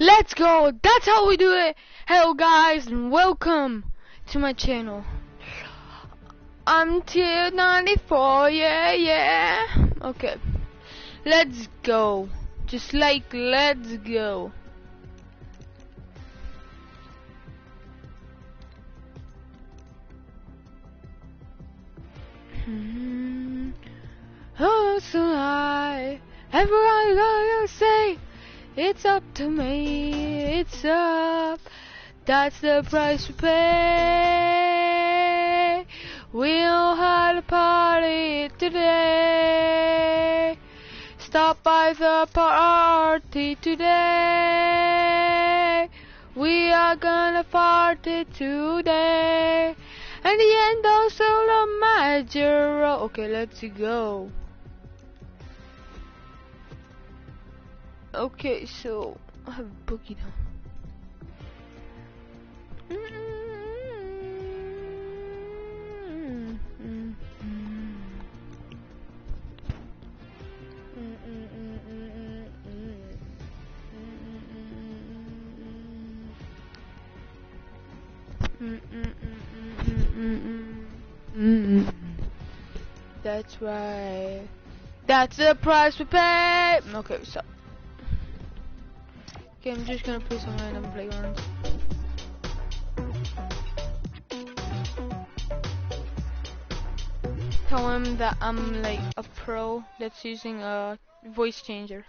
Let's go. That's how we do it. Hello guys and welcome to my channel. I'm tier 94, yeah. Okay. Let's go. Just like let's go. Oh, so high. Everybody gonna say it's up to me. It's up. That's the price we pay. We know how to party today. Stop by the party today. We are gonna party today. And the end also the major. Okay, let's go. Okay, so I have a boogie down. That's right. That's the price we pay. Okay, so. Okay, I'm just gonna play some random playgrounds. Tell him that I'm like a pro that's using a voice changer.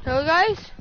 Hello guys.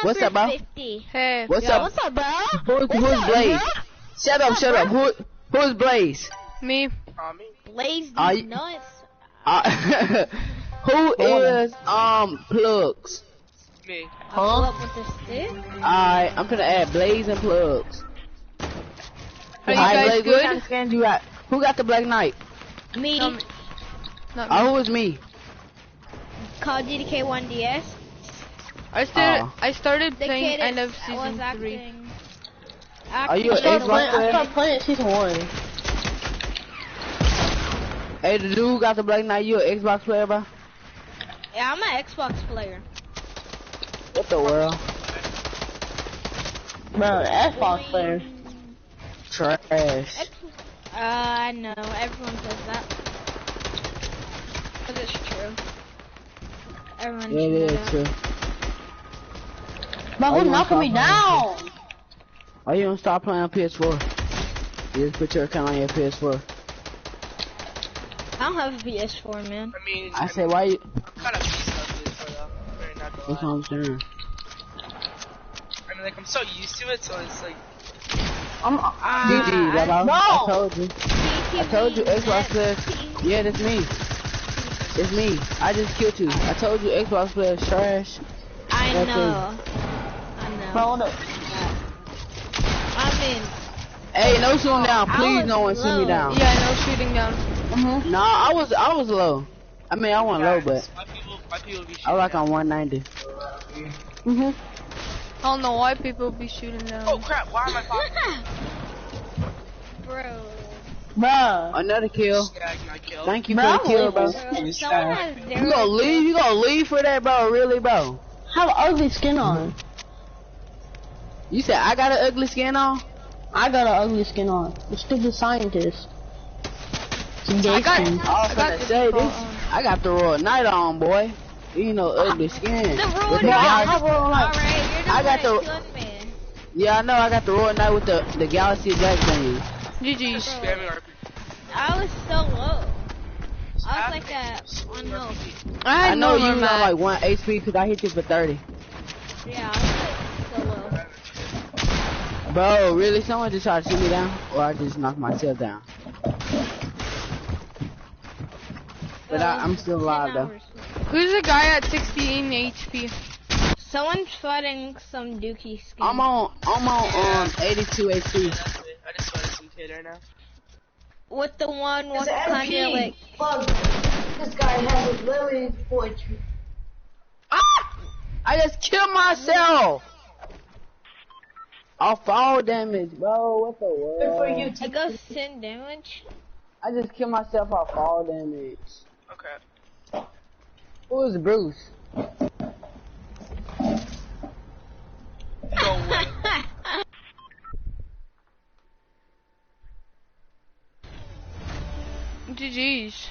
What's up, bro? 50. Hey. What's up? What's up, bro? Who's Blaze? Shut up. Who's Blaze? Me. Blaze Are these you- nuts. Who is Plugs? Me. Pull up with the stick. Alright, I'm gonna add Blaze and Plugs. Are you guys Blaze, good? what kind of skins you got? Who got the Black Knight? Me. Not me. Who is me? Call GDK 1DS. I started The playing kid end of was season 3. Are you an acting- Xbox player? I started playing season 1. Hey, the dude who got the Black Knight, you an Xbox player, bro? Yeah, I'm an Xbox player. What the world? Bro, Xbox player. Trash. I know, everyone says that. But it's true. Everyone Yeah, should know it is that. true. Bro, Why who's you knocking me wanna stop down? Why you don't stop playing on PS4? You just put your account on your PS4. I don't have a PS4, man. I mean, I said, why you? kind of used to PS4 though. Very not gonna That's what lie. I'm saying. I mean, like I'm so used to it, so it's like. GG, Baba. no. I told you. I told you Xbox players. Yeah, that's me. It's me. I just killed you. I told you Xbox players trash. I That's know. I know. Bro, hold up. I mean, Hey, no shooting down. I Please, was no one shoot me low. down. Yeah, no shooting down. Nah, I was low. I mean, I wasn't low, but Why people be I like on 190. I don't know why people be shooting down. Oh crap! Why am I popping? bro. Bro. Another kill. Skag my kill. Thank you Bro, for the kill, bro. Someone has zero. You gonna leave for that, bro? Really, bro? have an ugly skin on. You said I got an ugly skin on? I got an ugly skin on. The stupid scientist. Some gay skin. I was got gonna the say default this. on. I got the Royal Knight on, boy. You know, ugly skin. The Royal With the Knight. Galaxy- Alright, you're the I one got that the- killed me. Yeah, I know. I got the Royal Knight with the Galaxy Attack thing. GG's. Spamming RPG. I was so low. I was like at 1 health. I I know you know was on like 1 HP because I hit you for 30. Yeah, I was like so low. Bro, really? Someone just tried to shoot me down? Or I just knocked myself down? But I'm still alive though. Who's the guy at 16 HP? Someone's fighting some dookie skin. I'm on 82 HP. I just spotted some kid right now. With the one It's with an kinda MP. like Fuck. This guy has a lily poetry. Ah! I just killed myself! I'll fall damage, bro. What the Good for you, world? it goes 10 damage. I just killed myself off fall damage. Okay. Who is Bruce? No way. GG's.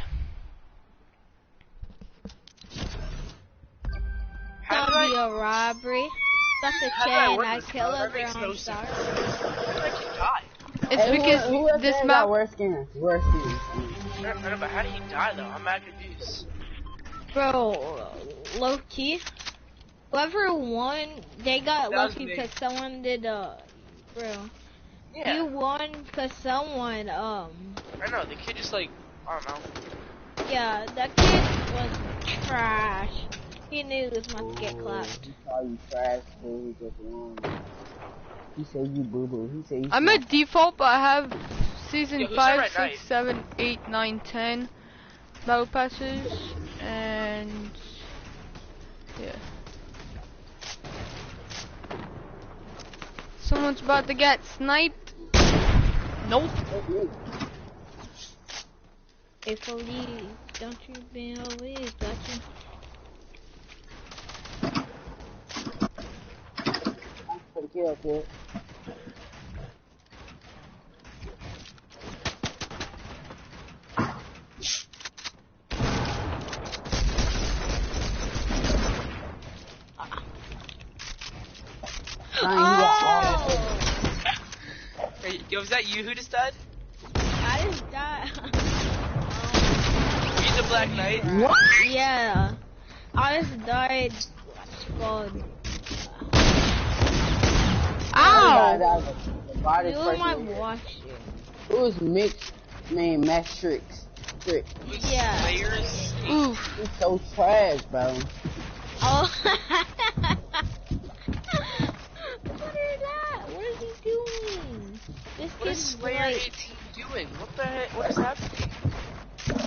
How That'd did be I, a robbery. Stuck a how did I chain, win I this? kill That her makes no on sense. start. How did I keep die? It's because who else this got map. worse skins? Worse skins. I don't know, but how did he die though? I'm mad confused. Bro, low key. Whoever won, they got That was lucky me. because someone did, bro. Yeah. You won because someone, I know, the kid just like, I don't know. yeah, that kid was trash. He knew he was about to get clapped. He called you trash, fool. He just won. He said you boo boo. He said you. I'm at default, but I have season Yo, who's 5, that 6, right 7, 8, 9, 10 battle passes, and yeah. Someone's about to get sniped. Nope. If only, don't you believe, got you. For the kill, kid. Hey, yo, was that you who just died? I just died. Were you the Black Knight? Yeah. I just died. Spawn. Ow! Who am I watching? It was mixed named Max Tricks. Trick. Yeah. Players? Oof. He's so trash, bro. Oh. What is that? What is he doing? This What is kid's Slayer like, 18 doing? What the heck? What is happening?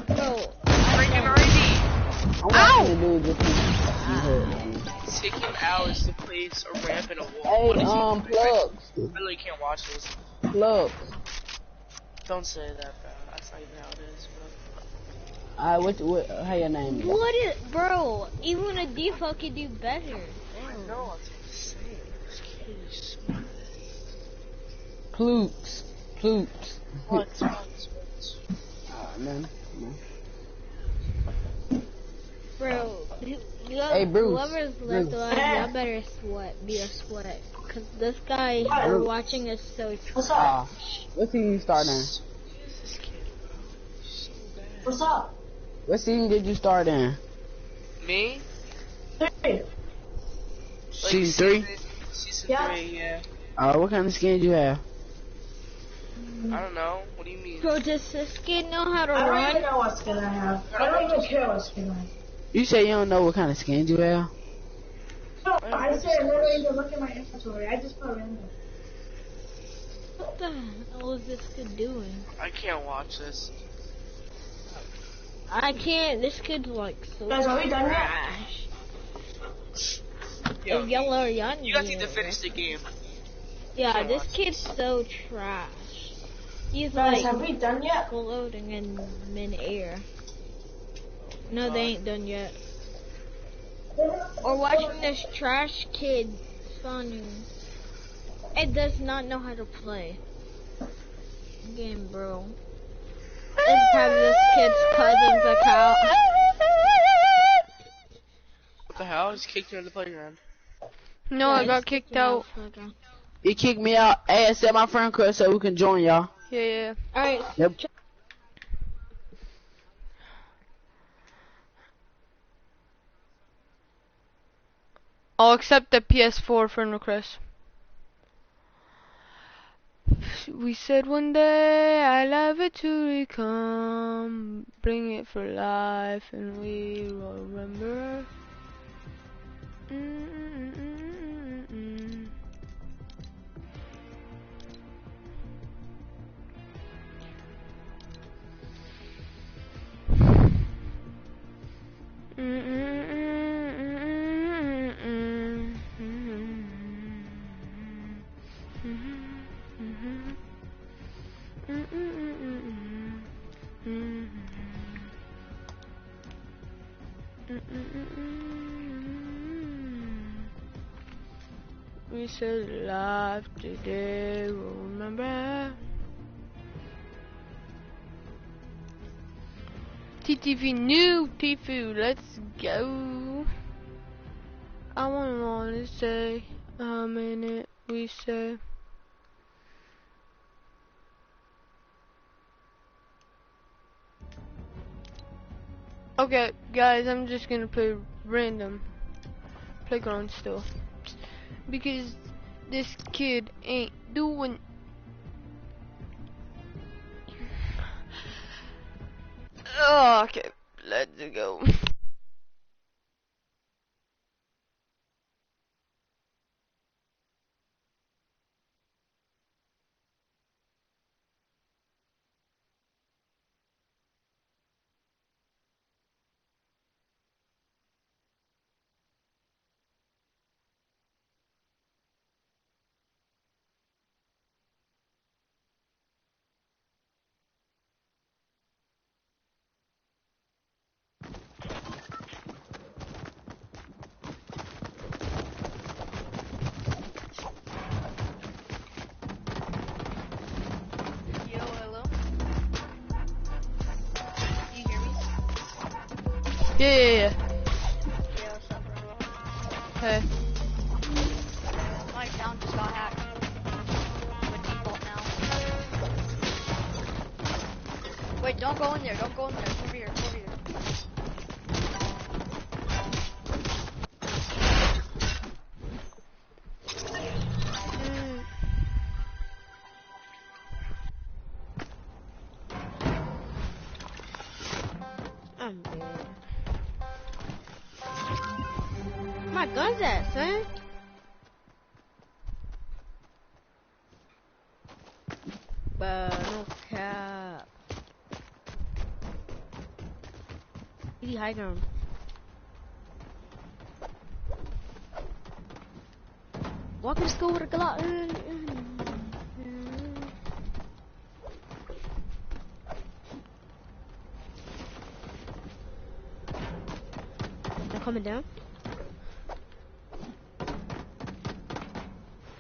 bro. Breaking already! I want you to do this. It's taking hours to place a ramp in a wall. Hey, What is he doing? plugs. I literally can't watch this. Plugs. Don't say that, bro. That's not even how it is, bro. How your name is? What is, bro? Even a default can do better. I know, that's what I'm saying. This kid is so Ploops. Ploops. what? Ah, man. Bro, Hey, Bruce. whoever's left Bruce. alive, y'all better be a sweat. Cause this guy we're watching is so What's Ah, up? what team you start in? This kid, bro. He's so bad. What's up? What team did you start in? Me? Hey. Season 3? Season Yeah. 3, yeah. What kind of skin do you have? I don't know. What do you mean? Bro, does this kid know how to I don't even run? know what skin I have. I don't even care what skin I have. You say you don't know what kind of skin you have? No, I said literally to look at my inventory. I just put random. What the hell is this kid doing? I can't watch this. I can't. This kid's like so Guys, are we done yet? trash. Yo, A yellow yarn. you guys need to finish the game. Yeah, Can't this watch kid's so trash. He's Guys, like have we done yet? floating in mid-air. No, they ain't done yet. Or watching this trash kid spawning. It does not know how to play. Game, bro. It's probably this kid's cousin's account. What the hell? I just kicked you out of the playground. No, I got kicked out. He kicked me out. Hey, accept my friend request so we can join y'all. Yeah. Alright. Yep. I'll accept the PS4 friend request. We said one day I love it to come, bring it for life, and we will remember. We said life today, we'll remember. TTV new Tifu, let's go. I want to say a minute we say. Okay, guys, I'm just gonna play random playground stuff because this kid ain't doing. Oh, okay, let's go. Yeah. Yeah, what's up, bro? Hey. My account just got hacked. By default now. Wait, don't go in there. Don't go in there. Come over here. Come over here. I'm dead. My gun's at, son. No cap. Give me high ground. Walking to school with a Glock. They're coming down.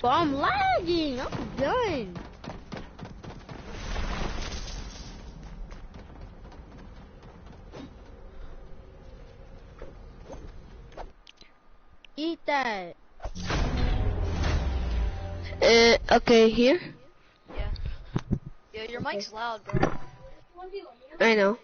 But I'm lagging. I'm done. Eat that. Okay, here. Yeah. Yeah, your mic's loud, bro. I know.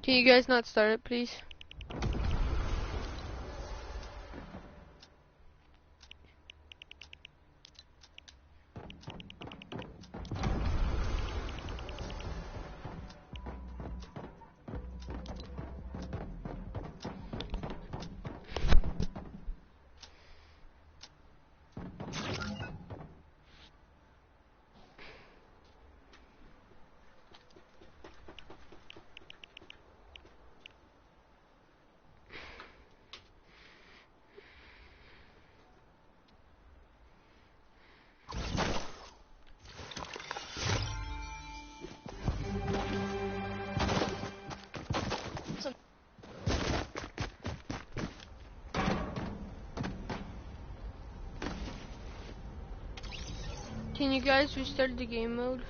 Can you guys not start it, please? Can you guys restart the game mode?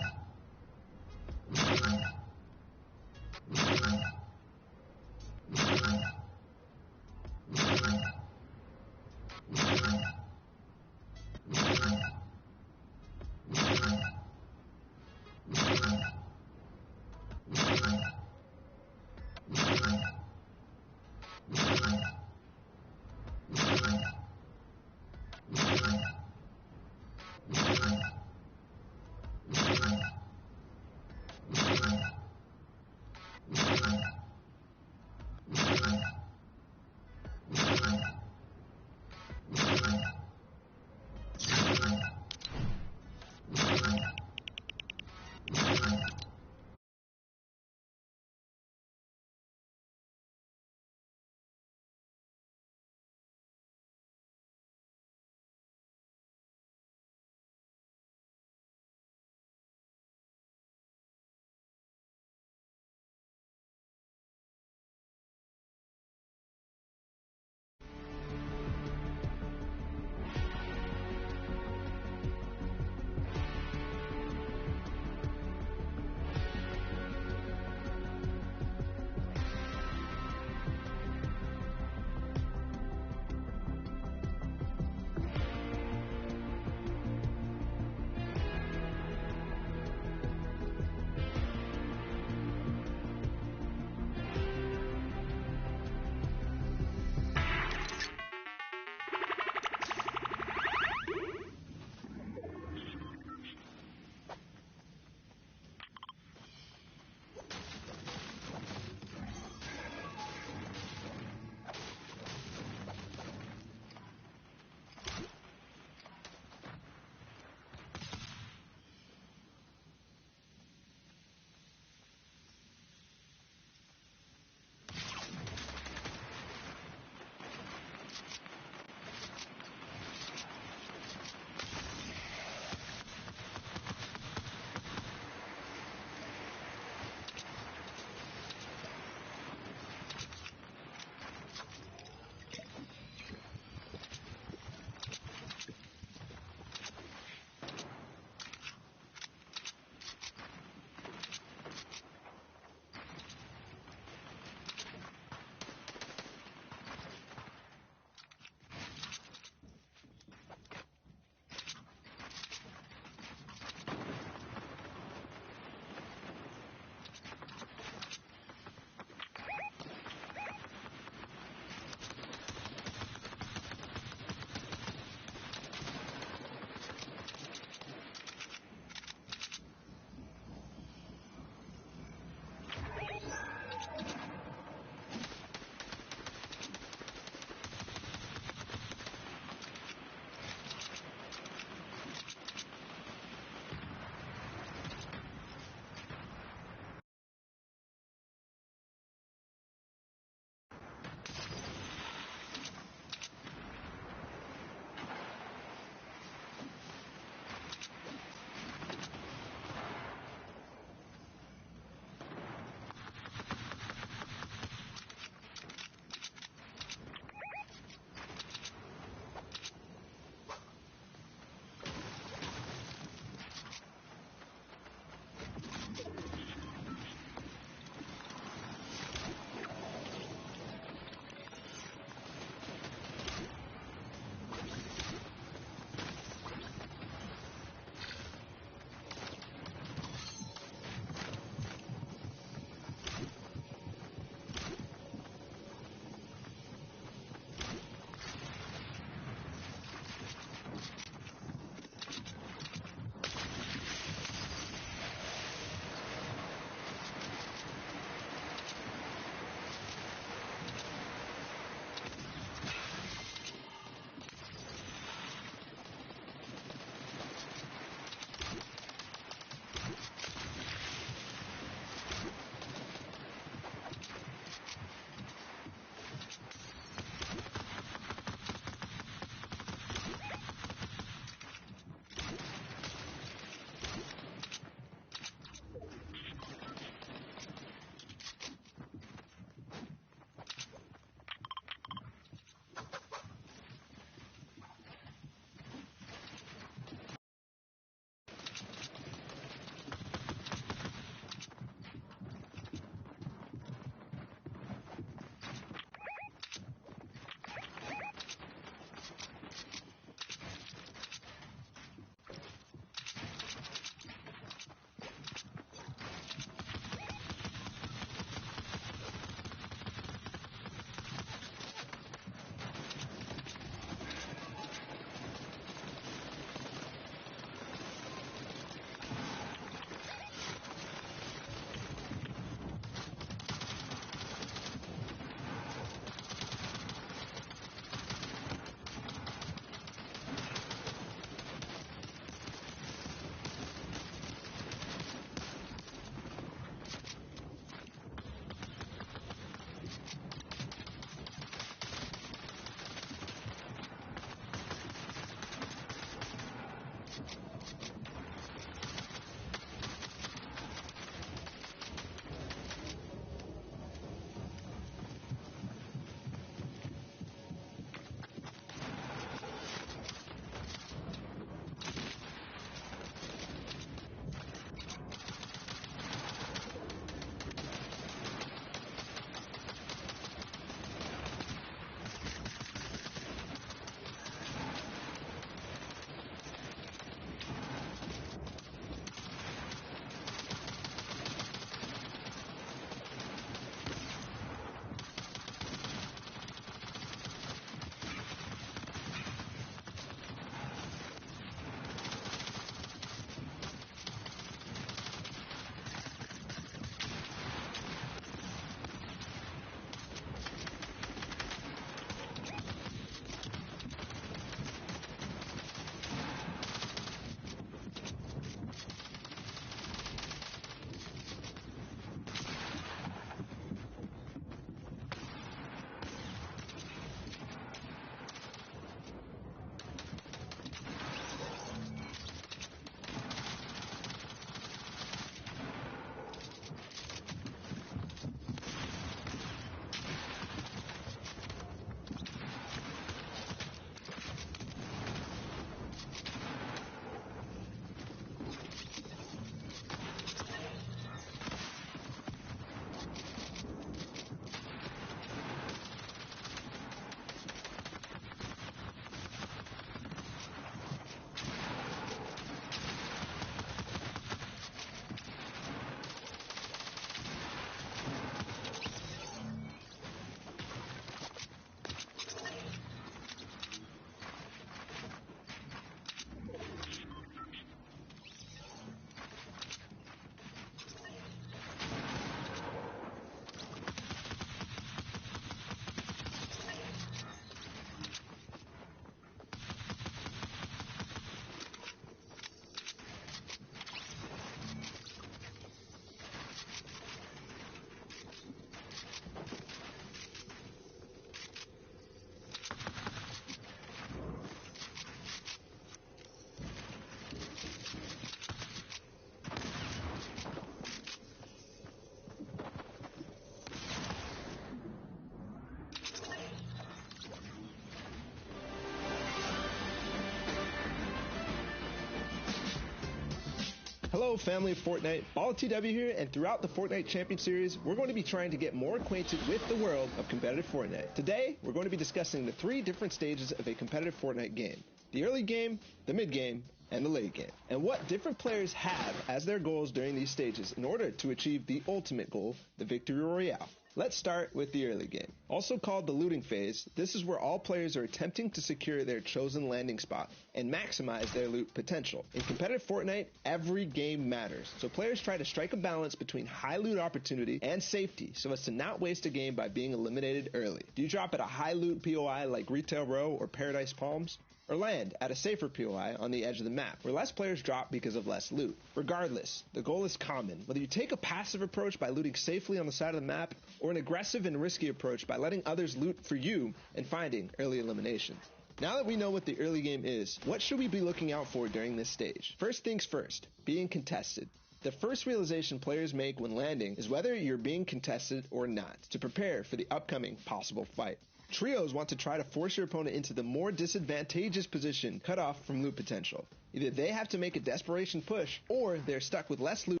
Hello family of Fortnite, BallTW here, and throughout the Fortnite Champion Series, we're going to be trying to get more acquainted with the world of competitive Fortnite. Today, we're going to be discussing the 3 different stages of a competitive Fortnite game. The early game, the mid game, and the late game, and what different players have as their goals during these stages in order to achieve the ultimate goal, the Victory Royale. Let's start with the early game. Also called the looting phase, this is where all players are attempting to secure their chosen landing spot and maximize their loot potential. In competitive Fortnite, every game matters, so players try to strike a balance between high loot opportunity and safety so as to not waste a game by being eliminated early. Do you drop at a high loot POI like Retail Row or Paradise Palms? Or land at a safer POI on the edge of the map, where less players drop because of less loot. Regardless, the goal is common, whether you take a passive approach by looting safely on the side of the map, or an aggressive and risky approach by letting others loot for you and finding early eliminations. Now that we know what the early game is, what should we be looking out for during this stage? First things first, being contested. The first realization players make when landing is whether you're being contested or not, to prepare for the upcoming possible fight. Trios want to try to force your opponent into the more disadvantageous position cut off from loot potential. Either they have to make a desperation push, or they're stuck with less loot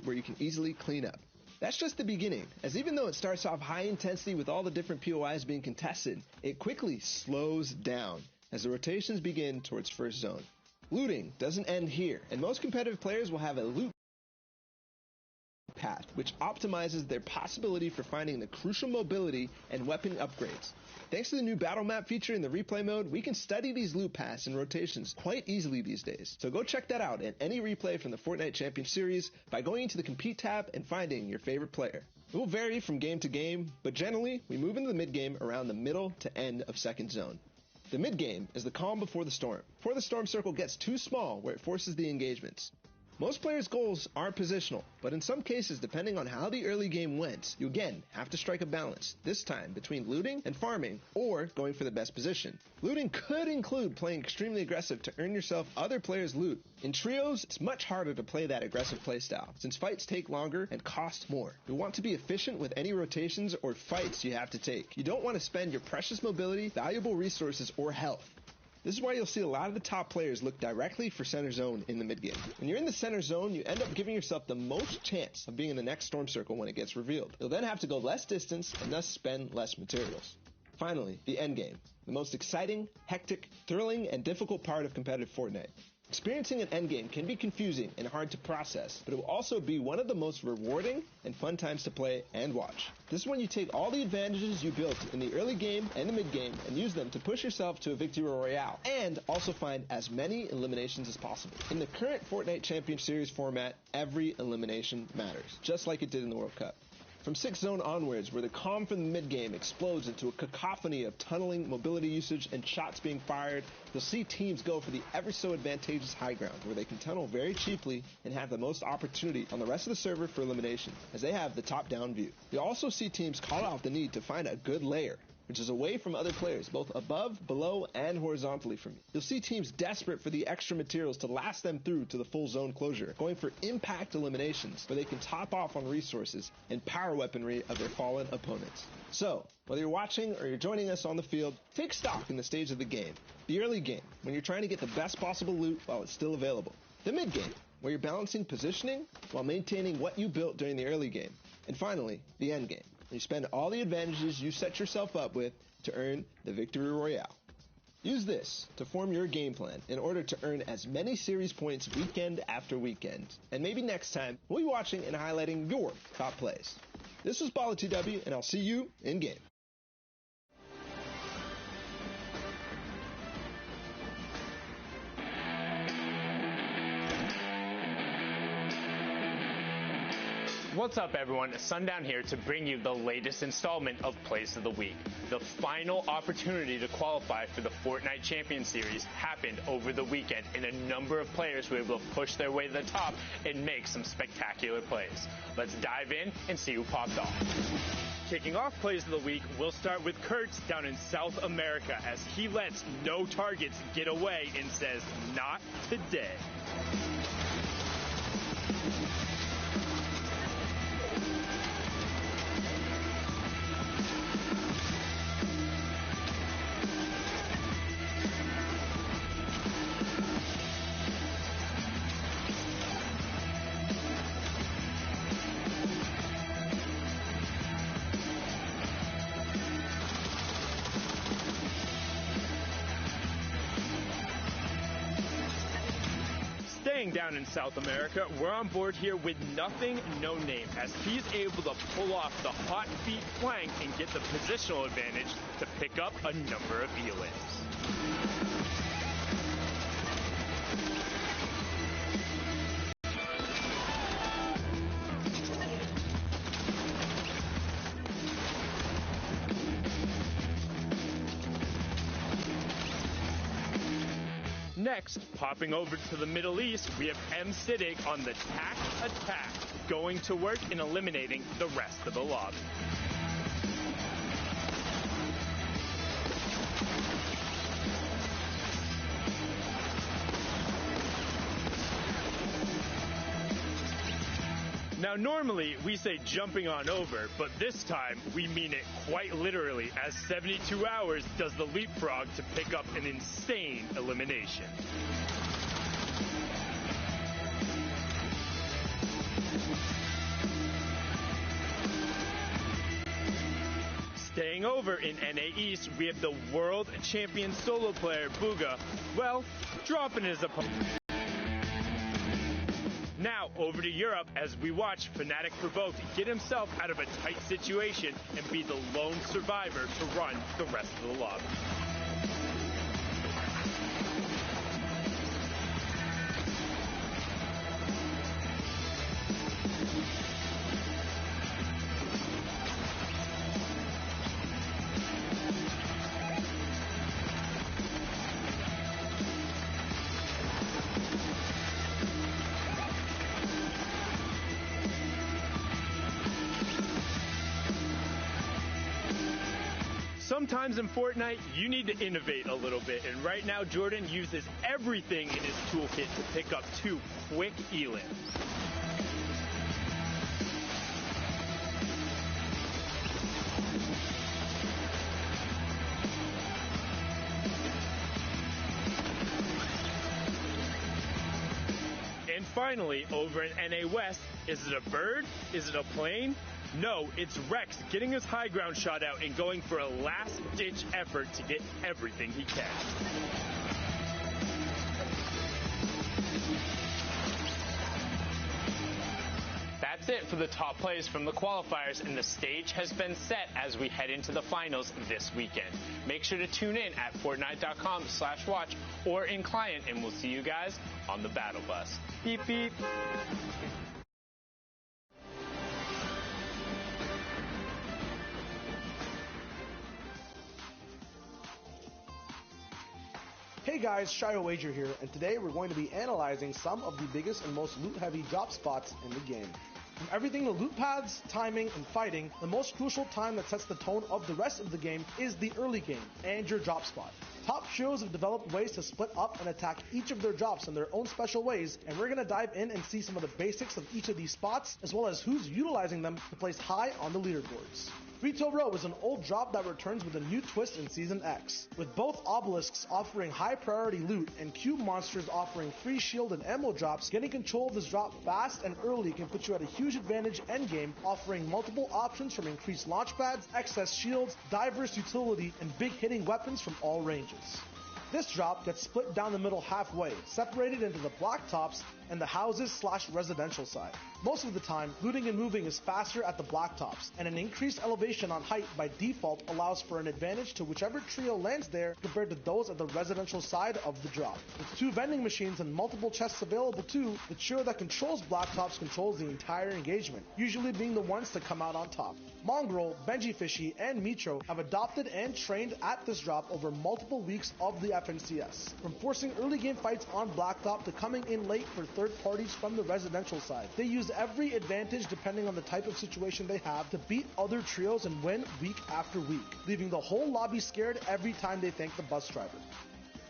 where you can easily clean up. That's just the beginning, as even though it starts off high intensity with all the different POIs being contested, it quickly slows down as the rotations begin towards first zone. Looting doesn't end here, and most competitive players will have a loot path, which optimizes their possibility for finding the crucial mobility and weapon upgrades. Thanks to the new battle map feature in the replay mode, we can study these loot paths and rotations quite easily these days. So go check that out in any replay from the Fortnite Champion Series by going into the Compete tab and finding your favorite player. It will vary from game to game, but generally, we move into the mid game around the middle to end of second zone. The mid game is the calm before the storm. Before the storm circle gets too small where it forces the engagements. Most players' goals aren't positional, but in some cases, depending on how the early game went, you again have to strike a balance, this time between looting and farming, or going for the best position. Looting could include playing extremely aggressive to earn yourself other players' loot. In trios, it's much harder to play that aggressive playstyle, since fights take longer and cost more. You'll want to be efficient with any rotations or fights you have to take. You don't want to spend your precious mobility, valuable resources, or health. This is why you'll see a lot of the top players look directly for center zone in the mid game. When you're in the center zone, you end up giving yourself the most chance of being in the next storm circle when it gets revealed. You'll then have to go less distance and thus spend less materials. Finally, the end game, the most exciting, hectic, thrilling, and difficult part of competitive Fortnite. Experiencing an endgame can be confusing and hard to process, but it will also be one of the most rewarding and fun times to play and watch. This is when you take all the advantages you built in the early game and the mid game and use them to push yourself to a victory royale, and also find as many eliminations as possible. In the current Fortnite Champion Series format, every elimination matters, just like it did in the World Cup. From 6th zone onwards, where the calm from the mid-game explodes into a cacophony of tunneling, mobility usage, and shots being fired, you'll see teams go for the ever-so-advantageous high ground, where they can tunnel very cheaply and have the most opportunity on the rest of the server for elimination, as they have the top-down view. You'll also see teams call out the need to find a good layer, which is away from other players, both above, below, and horizontally from you. You'll see teams desperate for the extra materials to last them through to the full zone closure, going for impact eliminations, where they can top off on resources and power weaponry of their fallen opponents. So, whether you're watching or you're joining us on the field, take stock in the stage of the game. The early game, when you're trying to get the best possible loot while it's still available. The mid game, where you're balancing positioning while maintaining what you built during the early game. And finally, the end game. You spend all the advantages you set yourself up with to earn the victory royale. Use this to form your game plan in order to earn as many series points weekend after weekend. And maybe next time, we'll be watching and highlighting your top plays. This was BallTW, and I'll see you in game. What's up everyone, Sundown here to bring you the latest installment of Plays of the Week. The final opportunity to qualify for the Fortnite Champion Series happened over the weekend, and a number of players were able to push their way to the top and make some spectacular plays. Let's dive in and see who popped off. Kicking off Plays of the Week, we'll start with Kurtz down in South America as he lets no targets get away and says, "Not today." Staying down in South America, we're on board here with Nothing No Name, as he's able to pull off the hot feet flank and get the positional advantage to pick up a number of elims. Next, popping over to the Middle East, we have M. Siddiq on the tack attack, going to work and eliminating the rest of the lobby. Now normally we say jumping on over, but this time we mean it quite literally, as 72 hours does the leapfrog to pick up an insane elimination. Staying over in NA East, we have the world champion solo player Booga, well, dropping his opponent. Now, over to Europe as we watch Fnatic Provoked get himself out of a tight situation and be the lone survivor to run the rest of the lobby. Sometimes in Fortnite, you need to innovate a little bit, and right now Jordan uses everything in his toolkit to pick up 2 quick elims. And finally, over in NA West, is it a bird? Is it a plane? No, it's Rex getting his high ground shot out and going for a last-ditch effort to get everything he can. That's it for the top plays from the qualifiers, and the stage has been set as we head into the finals this weekend. Make sure to tune in at Fortnite.com/watch or in client, and we'll see you guys on the battle bus. Beep, beep. Hey guys, Shio Wager here, and today we're going to be analyzing some of the biggest and most loot-heavy drop spots in the game. From everything to loot paths, timing, and fighting, the most crucial time that sets the tone of the rest of the game is the early game, and your drop spot. Top trios have developed ways to split up and attack each of their drops in their own special ways, and we're going to dive in and see some of the basics of each of these spots, as well as who's utilizing them to place high on the leaderboards. Retail Row is an old drop that returns with a new twist in Season X, with both obelisks offering high priority loot and cube monsters offering free shield and ammo drops. Getting control of this drop fast and early can put you at a huge advantage endgame, offering multiple options from increased launch pads, excess shields, diverse utility, and big hitting weapons from all ranges. This drop gets split down the middle halfway, separated into the block tops and the houses/residential side. Most of the time, looting and moving is faster at the block tops, and an increased elevation on height by default allows for an advantage to whichever trio lands there compared to those at the residential side of the drop. With 2 vending machines and multiple chests available too, the trio that controls block tops controls the entire engagement, usually being the ones to come out on top. Mongrel, Benji Fishy, and Mitro have adopted and trained at this drop over multiple weeks of the FNCS, from forcing early game fights on blacktop to coming in late for third parties from the residential side. They use every advantage depending on the type of situation they have to beat other trios and win week after week, leaving the whole lobby scared every time they thank the bus driver.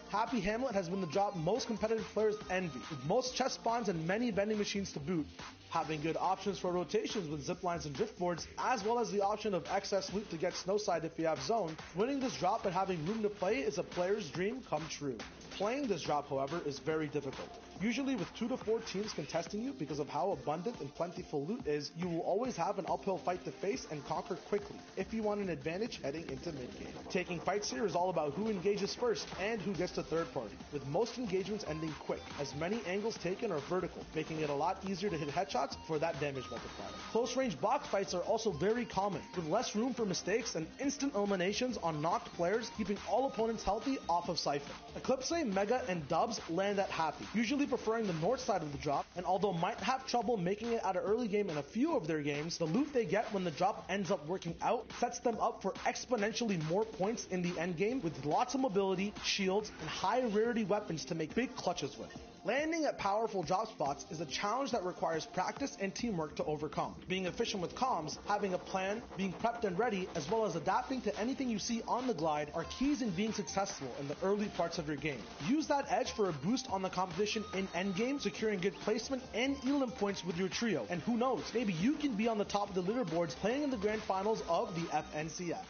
Happy Hamlet has been the drop most competitive players envy, with most chest spawns and many vending machines to boot, having good options for rotations with ziplines and driftboards, as well as the option of excess loot to get snowside if you have zone. Winning this drop and having room to play is a player's dream come true. Playing this drop, however, is very difficult. Usually with 2 to 4 teams contesting you because of how abundant and plentiful loot is, you will always have an uphill fight to face and conquer quickly if you want an advantage heading into mid-game. Taking fights here is all about who engages first and who gets to third party, with most engagements ending quick, as many angles taken are vertical, making it a lot easier to hit headshots for that damage multiplier. Close range box fights are also very common, with less room for mistakes and instant eliminations on knocked players, keeping all opponents healthy off of Cypher. Eclipse, Mega, and Dubs land at Happy, usually preferring the north side of the drop, and although might have trouble making it out of early game in a few of their games, the loot they get when the drop ends up working out sets them up for exponentially more points in the end game, with lots of mobility, shields, and high rarity weapons to make big clutches with. Landing at powerful drop spots is a challenge that requires practice and teamwork to overcome. Being efficient with comms, having a plan, being prepped and ready, as well as adapting to anything you see on the glide are keys in being successful in the early parts of your game. Use that edge for a boost on the competition in endgame, securing good placement and elim points with your trio. And who knows, maybe you can be on the top of the leaderboards playing in the grand finals of the FNCS.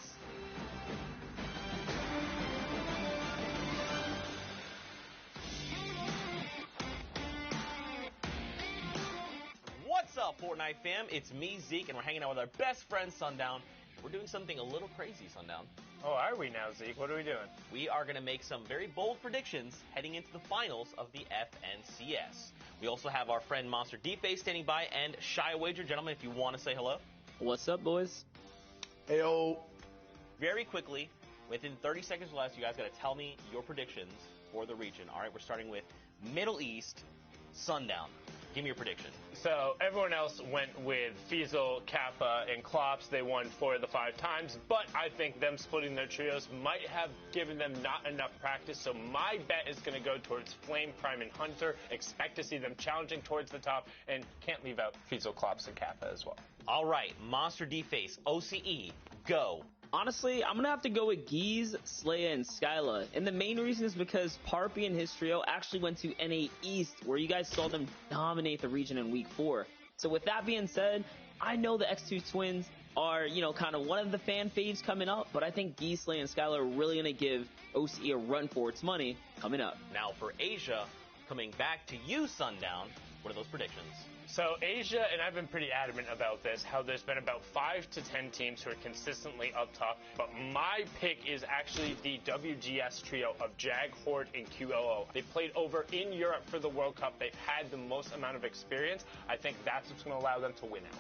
What's up, Fortnite fam? It's me, Zeke, and we're hanging out with our best friend, Sundown. We're doing something a little crazy, Sundown. Oh, are we now, Zeke? What are we doing? We are going to make some very bold predictions heading into the finals of the FNCS. We also have our friend Monster Deepface standing by, and Shy Wager. Gentlemen, if you want to say hello. What's up, boys? Heyo. Very quickly, within 30 seconds or less, you guys got to tell me your predictions for the region. All right, we're starting with Middle East, Sundown. Give me your prediction. So everyone else went with Fiesel, Kappa, and Klops. They won 4 of the 5 times, but I think them splitting their trios might have given them not enough practice, so my bet is going to go towards Flame, Prime, and Hunter. Expect to see them challenging towards the top, and can't leave out Fiesel, Klops, and Kappa as well. All right, Monster Deface, OCE, go. Honestly, I'm going to have to go with Geese, Slaya, and Skyla. And the main reason is because Parpy and his trio actually went to NA East, where you guys saw them dominate the region in Week 4. So with that being said, I know the X2 Twins are, kind of one of the fan faves coming up, but I think Geese, Slaya, and Skyla are really going to give OCE a run for its money coming up. Now for Asia, coming back to you, Sundown, what are those predictions? So Asia, and I've been pretty adamant about this, how there's been about 5 to 10 teams who are consistently up top, but my pick is actually the WGS trio of Jag, Horde, and QLO. They played over in Europe for the World Cup. They've had the most amount of experience. I think that's what's going to allow them to win out.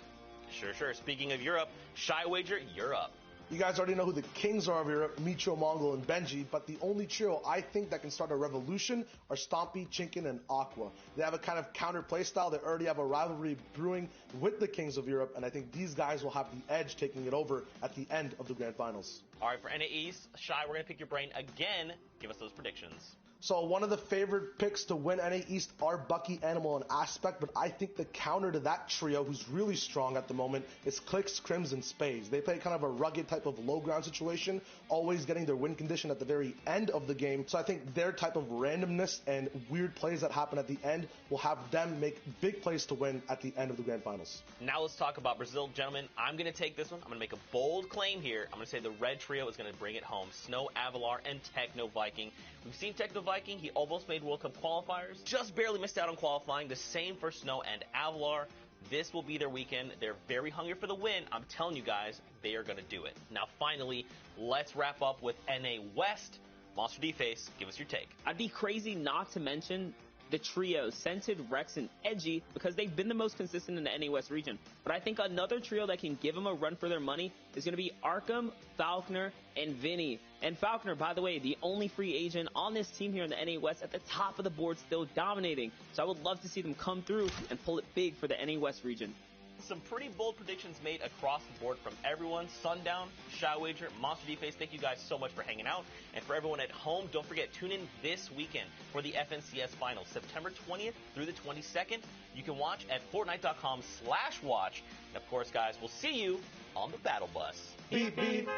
Sure. Speaking of Europe, Shy Wager, you're up. You guys already know who the kings are of Europe, Micho, Mongol, and Benji, but the only trio I think that can start a revolution are Stompy, Chinkin, and Aqua. They have a kind of counter play style. They already have a rivalry brewing with the kings of Europe, and I think these guys will have the edge taking it over at the end of the grand finals. All right, for NA East, Shy, we're going to pick your brain again. Give us those predictions. So one of the favorite picks to win NA East are Bucky, Animal, and Aspect, but I think the counter to that trio, who's really strong at the moment, is Clicks, Crims, and Spades. They play kind of a rugged type of low ground situation, always getting their win condition at the very end of the game. So I think their type of randomness and weird plays that happen at the end will have them make big plays to win at the end of the grand finals. Now let's talk about Brazil. Gentlemen, I'm going to take this one. I'm going to make a bold claim here. I'm going to say the red trio is going to bring it home. Snow, Avalar, and Techno Viking. We've seen Techno Viking. He almost made World Cup qualifiers. Just barely missed out on qualifying. The same for Snow and Avalar. This will be their weekend. They're very hungry for the win. I'm telling you guys, they are going to do it. Now, finally, let's wrap up with NA West. Monster Deface, give us your take. I'd be crazy not to mention the trio, Scented, Rex, and Edgy, because they've been the most consistent in the NA West region. But I think another trio that can give them a run for their money is going to be Arkham, Falconer, and Vinny. And Falconer, by the way, the only free agent on this team here in the NA West, at the top of the board, still dominating. So I would love to see them come through and pull it big for the NA West region. Some pretty bold predictions made across the board from everyone. Sundown, Shy Wager, Monster Deface, thank you guys so much for hanging out. And for everyone at home, don't forget, tune in this weekend for the FNCS Finals, September 20th through the 22nd. You can watch at Fortnite.com/watch. And of course, guys, we'll see you on the Battle Bus. Beep, beep.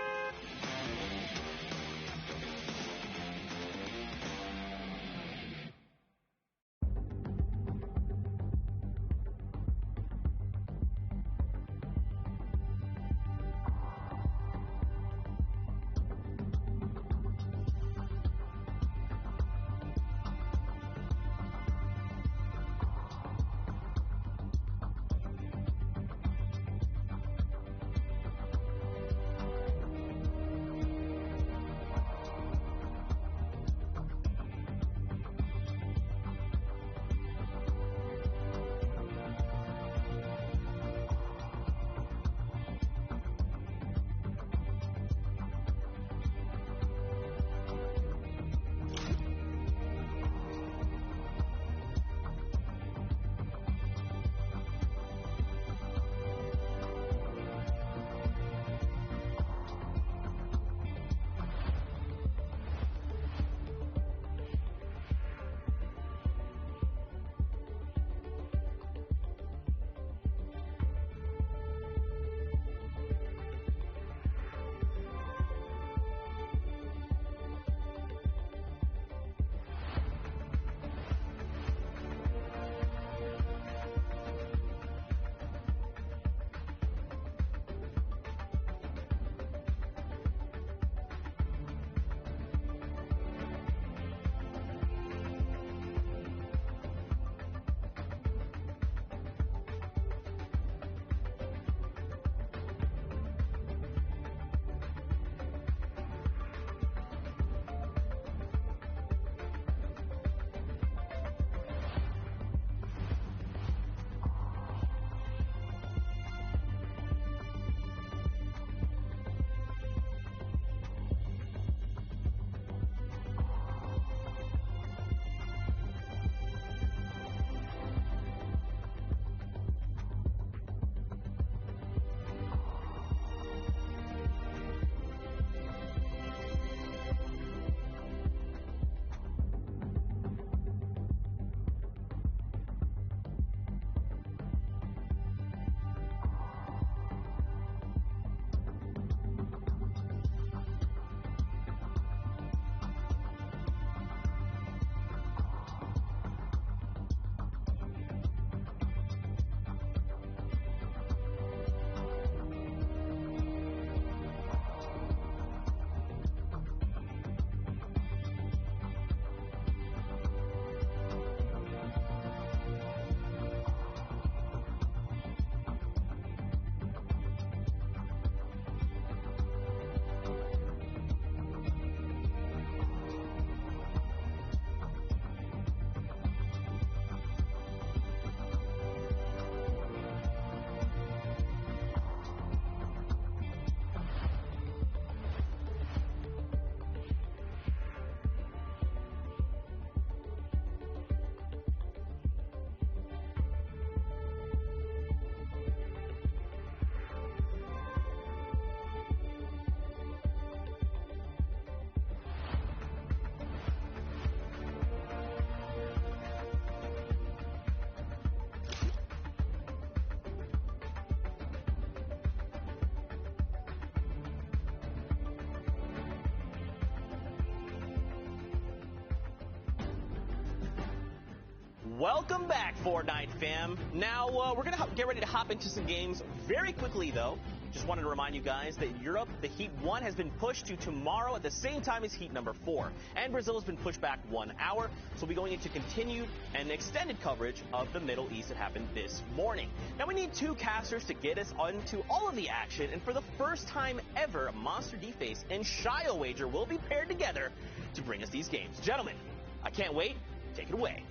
Welcome back, Fortnite fam. Now, we're going to get ready to hop into some games very quickly, though. Just wanted to remind you guys that Europe, the Heat 1 has been pushed to tomorrow at the same time as Heat number 4. And Brazil has been pushed back 1 hour. So we'll be going into continued and extended coverage of the Middle East that happened this morning. Now, we need 2 casters to get us onto all of the action. And for the first time ever, Monster D-Face and Shio Wager will be paired together to bring us these games. Gentlemen, I can't wait. Take it away.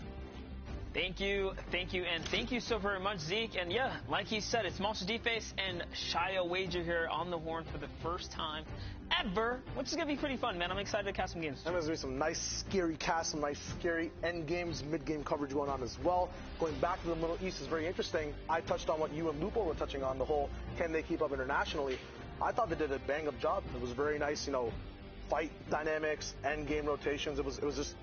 Thank you, and thank you so very much, Zeke. And yeah, like he said, it's Monster D-Face and Shio Wager here on the horn for the first time ever, which is going to be pretty fun, man. I'm excited to cast some games. And there's going to be some nice, scary casts, some nice, scary end games, mid-game coverage going on as well. Going back to the Middle East is very interesting. I touched on what you and Lupo were touching on, the whole can they keep up internationally. I thought they did a bang-up job. It was very nice, fight dynamics, end game rotations. It was just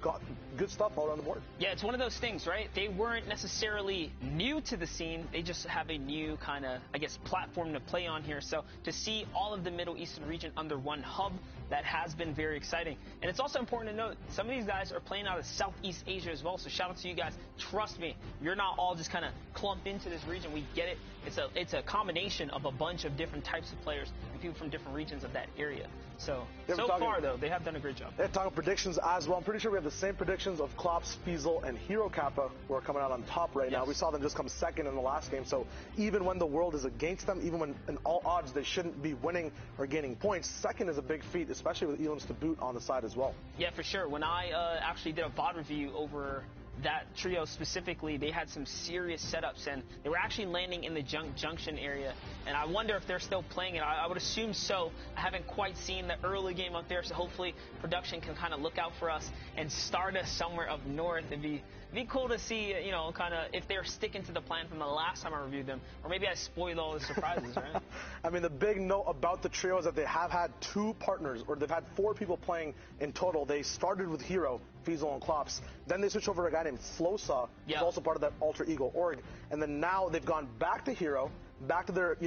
got good stuff all around the board. Yeah, it's one of those things, right? They weren't necessarily new to the scene. They just have a new kind of, platform to play on here. So to see all of the Middle Eastern region under one hub, that has been very exciting. And it's also important to note, some of these guys are playing out of Southeast Asia as well. So shout out to you guys. Trust me, you're not all just kind of clumped into this region. We get it. It's a combination of a bunch of different types of players and people from different regions of that area. So far, though, they have done a great job. They're talking predictions as well. I'm pretty sure we have the same predictions of Klops, Fiesel, and Hero Kappa, who are coming out on top right now. We saw them just come second in the last game. So even when the world is against them, even when in all odds they shouldn't be winning or gaining points, second is a big feat, especially with Elam's to boot on the side as well. Yeah, for sure. When I actually did a VOD review over that trio specifically, they had some serious setups, and they were actually landing in the junction area, and I wonder if they're still playing it. I would assume so. I haven't quite seen the early game up there, so hopefully production can kind of look out for us and start us somewhere up north. It'd be cool to see, kind of if they're sticking to the plan from the last time I reviewed them, or maybe I spoiled all the surprises, right? I mean, the big note about the trio is that they have had 2 partners, or they've had 4 people playing in total. They started with Hero, Fiesel, and Klops. Then they switched over to a guy named Flosa, who's also part of that Alter Ego org. And then now they've gone back to Hero, back to their,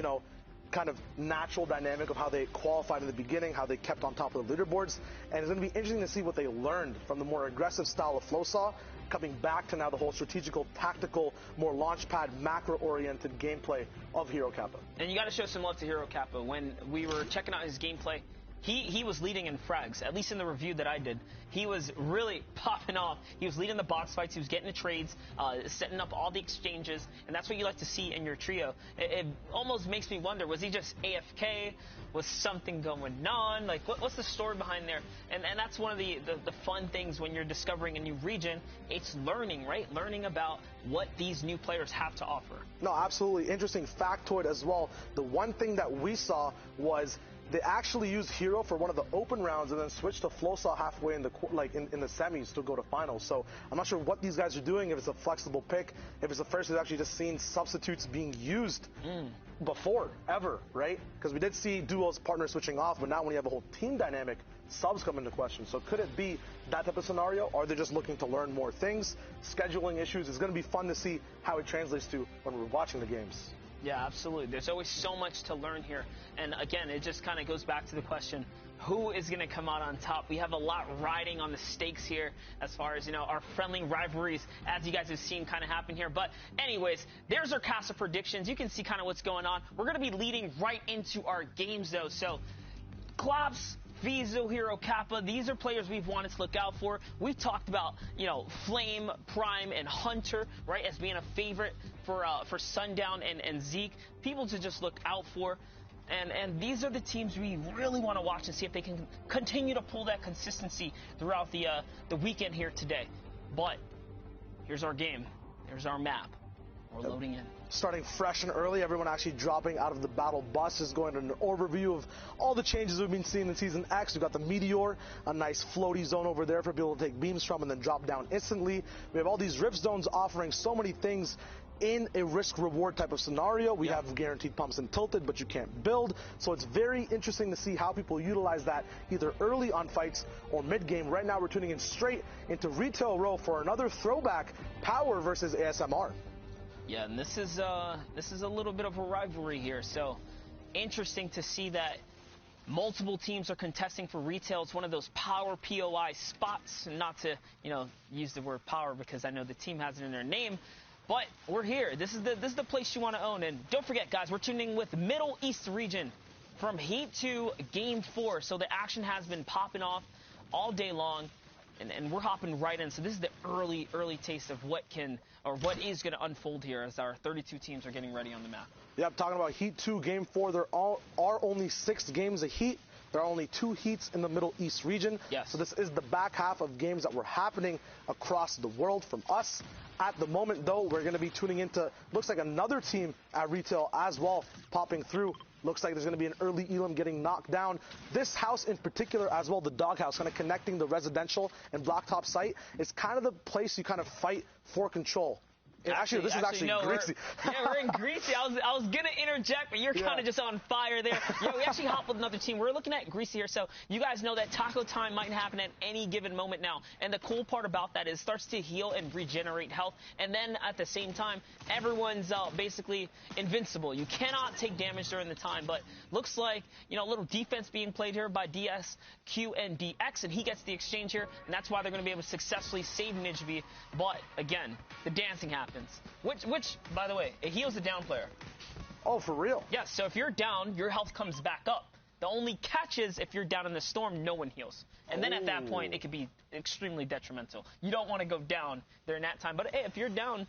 kind of natural dynamic of how they qualified in the beginning, how they kept on top of the leaderboards. And it's going to be interesting to see what they learned from the more aggressive style of Flosa, coming back to now the whole strategical, tactical, more launchpad, macro-oriented gameplay of Hero Kappa. And you got to show some love to Hero Kappa. When we were checking out his gameplay, he was leading in frags, at least in the review that I did. He was really popping off. He was leading the box fights. He was getting the trades, setting up all the exchanges, and that's what you like to see in your trio. It almost makes me wonder, was he just AFK? Was something going on? Like, what's the story behind there? And that's one of the fun things when you're discovering a new region. It's learning, right? Learning about what these new players have to offer. No, absolutely. Interesting factoid as well. The one thing that we saw was they actually used Hero for one of the open rounds and then switched to Flosa halfway in the in the semis to go to finals. So I'm not sure what these guys are doing, if it's a flexible pick, if it's the first we've actually just seen substitutes being used before, ever, right? Because we did see duos, partners switching off, but now when you have a whole team dynamic, subs come into question. So could it be that type of scenario, or are they just looking to learn more things? Scheduling issues. It's going to be fun to see how it translates to when we're watching the games. Yeah, absolutely. There's always so much to learn here. And again, it just kind of goes back to the question, who is going to come out on top? We have a lot riding on the stakes here as far as, our friendly rivalries, as you guys have seen kind of happen here. But anyways, there's our cast of predictions. You can see kind of what's going on. We're going to be leading right into our games, though. So, Klops, Fiesel, Hero Kappa, these are players we've wanted to look out for. We've talked about, Flame, Prime, and Hunter, right, as being a favorite for Sundown and Zeke. People to just look out for. And these are the teams we really want to watch and see if they can continue to pull that consistency throughout the weekend here today. But here's our game. Here's our map. We're loading in. Starting fresh and early, everyone actually dropping out of the battle bus is going to an overview of all the changes we've been seeing in Season X. We've got the Meteor, a nice floaty zone over there for people to take beams from and then drop down instantly. We have all these rift zones offering so many things in a risk-reward type of scenario. We have guaranteed pumps and tilted, but you can't build. So it's very interesting to see how people utilize that either early on fights or mid-game. Right now we're tuning in straight into Retail Row for another throwback, Power versus ASMR. Yeah, and this is a little bit of a rivalry here, so interesting to see that Multiple teams are contesting for retail. It's one of those power POI spots. Not to, use the word power because I know the team has it in their name. But we're here. This is the place you want to own. And don't forget, guys, we're tuning with Middle East region from Heat to Game 4. So the action has been popping off all day long. And we're hopping right in. So this is the early taste of what is going to unfold here as our 32 teams are getting ready on the map. Yeah, I'm talking about Heat 2, Game 4. There are only 6 games of Heat. There are only 2 Heats in the Middle East region. Yes. So this is the back half of games that were happening across the world from us. At the moment, though, we're going to be tuning into, looks like another team at retail as well, popping through. Looks like there's going to be an early Elam getting knocked down. This house in particular as well, the doghouse, kind of connecting the residential and blacktop site, is kind of the place you kind of fight for control. Actually, this is actually Greasy. We're in Greasy. I was going to interject, but you're kind of just on fire there. We actually hopped with another team. We're looking at Greasy here, so you guys know that taco time might happen at any given moment now. And the cool part about that is it starts to heal and regenerate health. And then at the same time, everyone's basically invincible. You cannot take damage during the time, but looks like, a little defense being played here by DSQ and DX, and he gets the exchange here, and that's why they're going to be able to successfully save Nijby. But, again, the dancing happens. Which, by the way, it heals the down player. Oh, for real? Yes, so if you're down, your health comes back up. The only catch is if you're down in the storm, no one heals. And then at that point, it could be extremely detrimental. You don't want to go down during that time. But, hey, if you're down,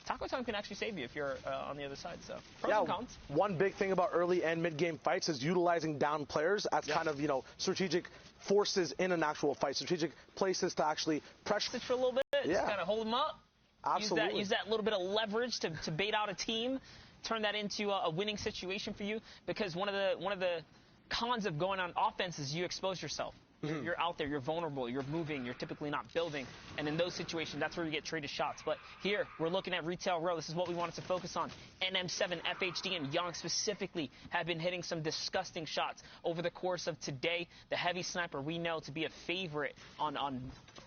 taco time can actually save you if you're on the other side. So, pros and cons. One big thing about early and mid-game fights is utilizing down players as kind of, strategic forces in an actual fight, strategic places to actually pressure. For a little bit, just kind of hold them up. Absolutely. Use that little bit of leverage to bait out a team, turn that into a winning situation for you. Because one of the cons of going on offense is you expose yourself. You're out there, you're vulnerable, you're moving, you're typically not building. And in those situations, that's where you get traded shots. But here, we're looking at Retail Row. This is what we wanted to focus on. NM7, FHD, and Young specifically have been hitting some disgusting shots over the course of today. The heavy sniper we know to be a favorite on a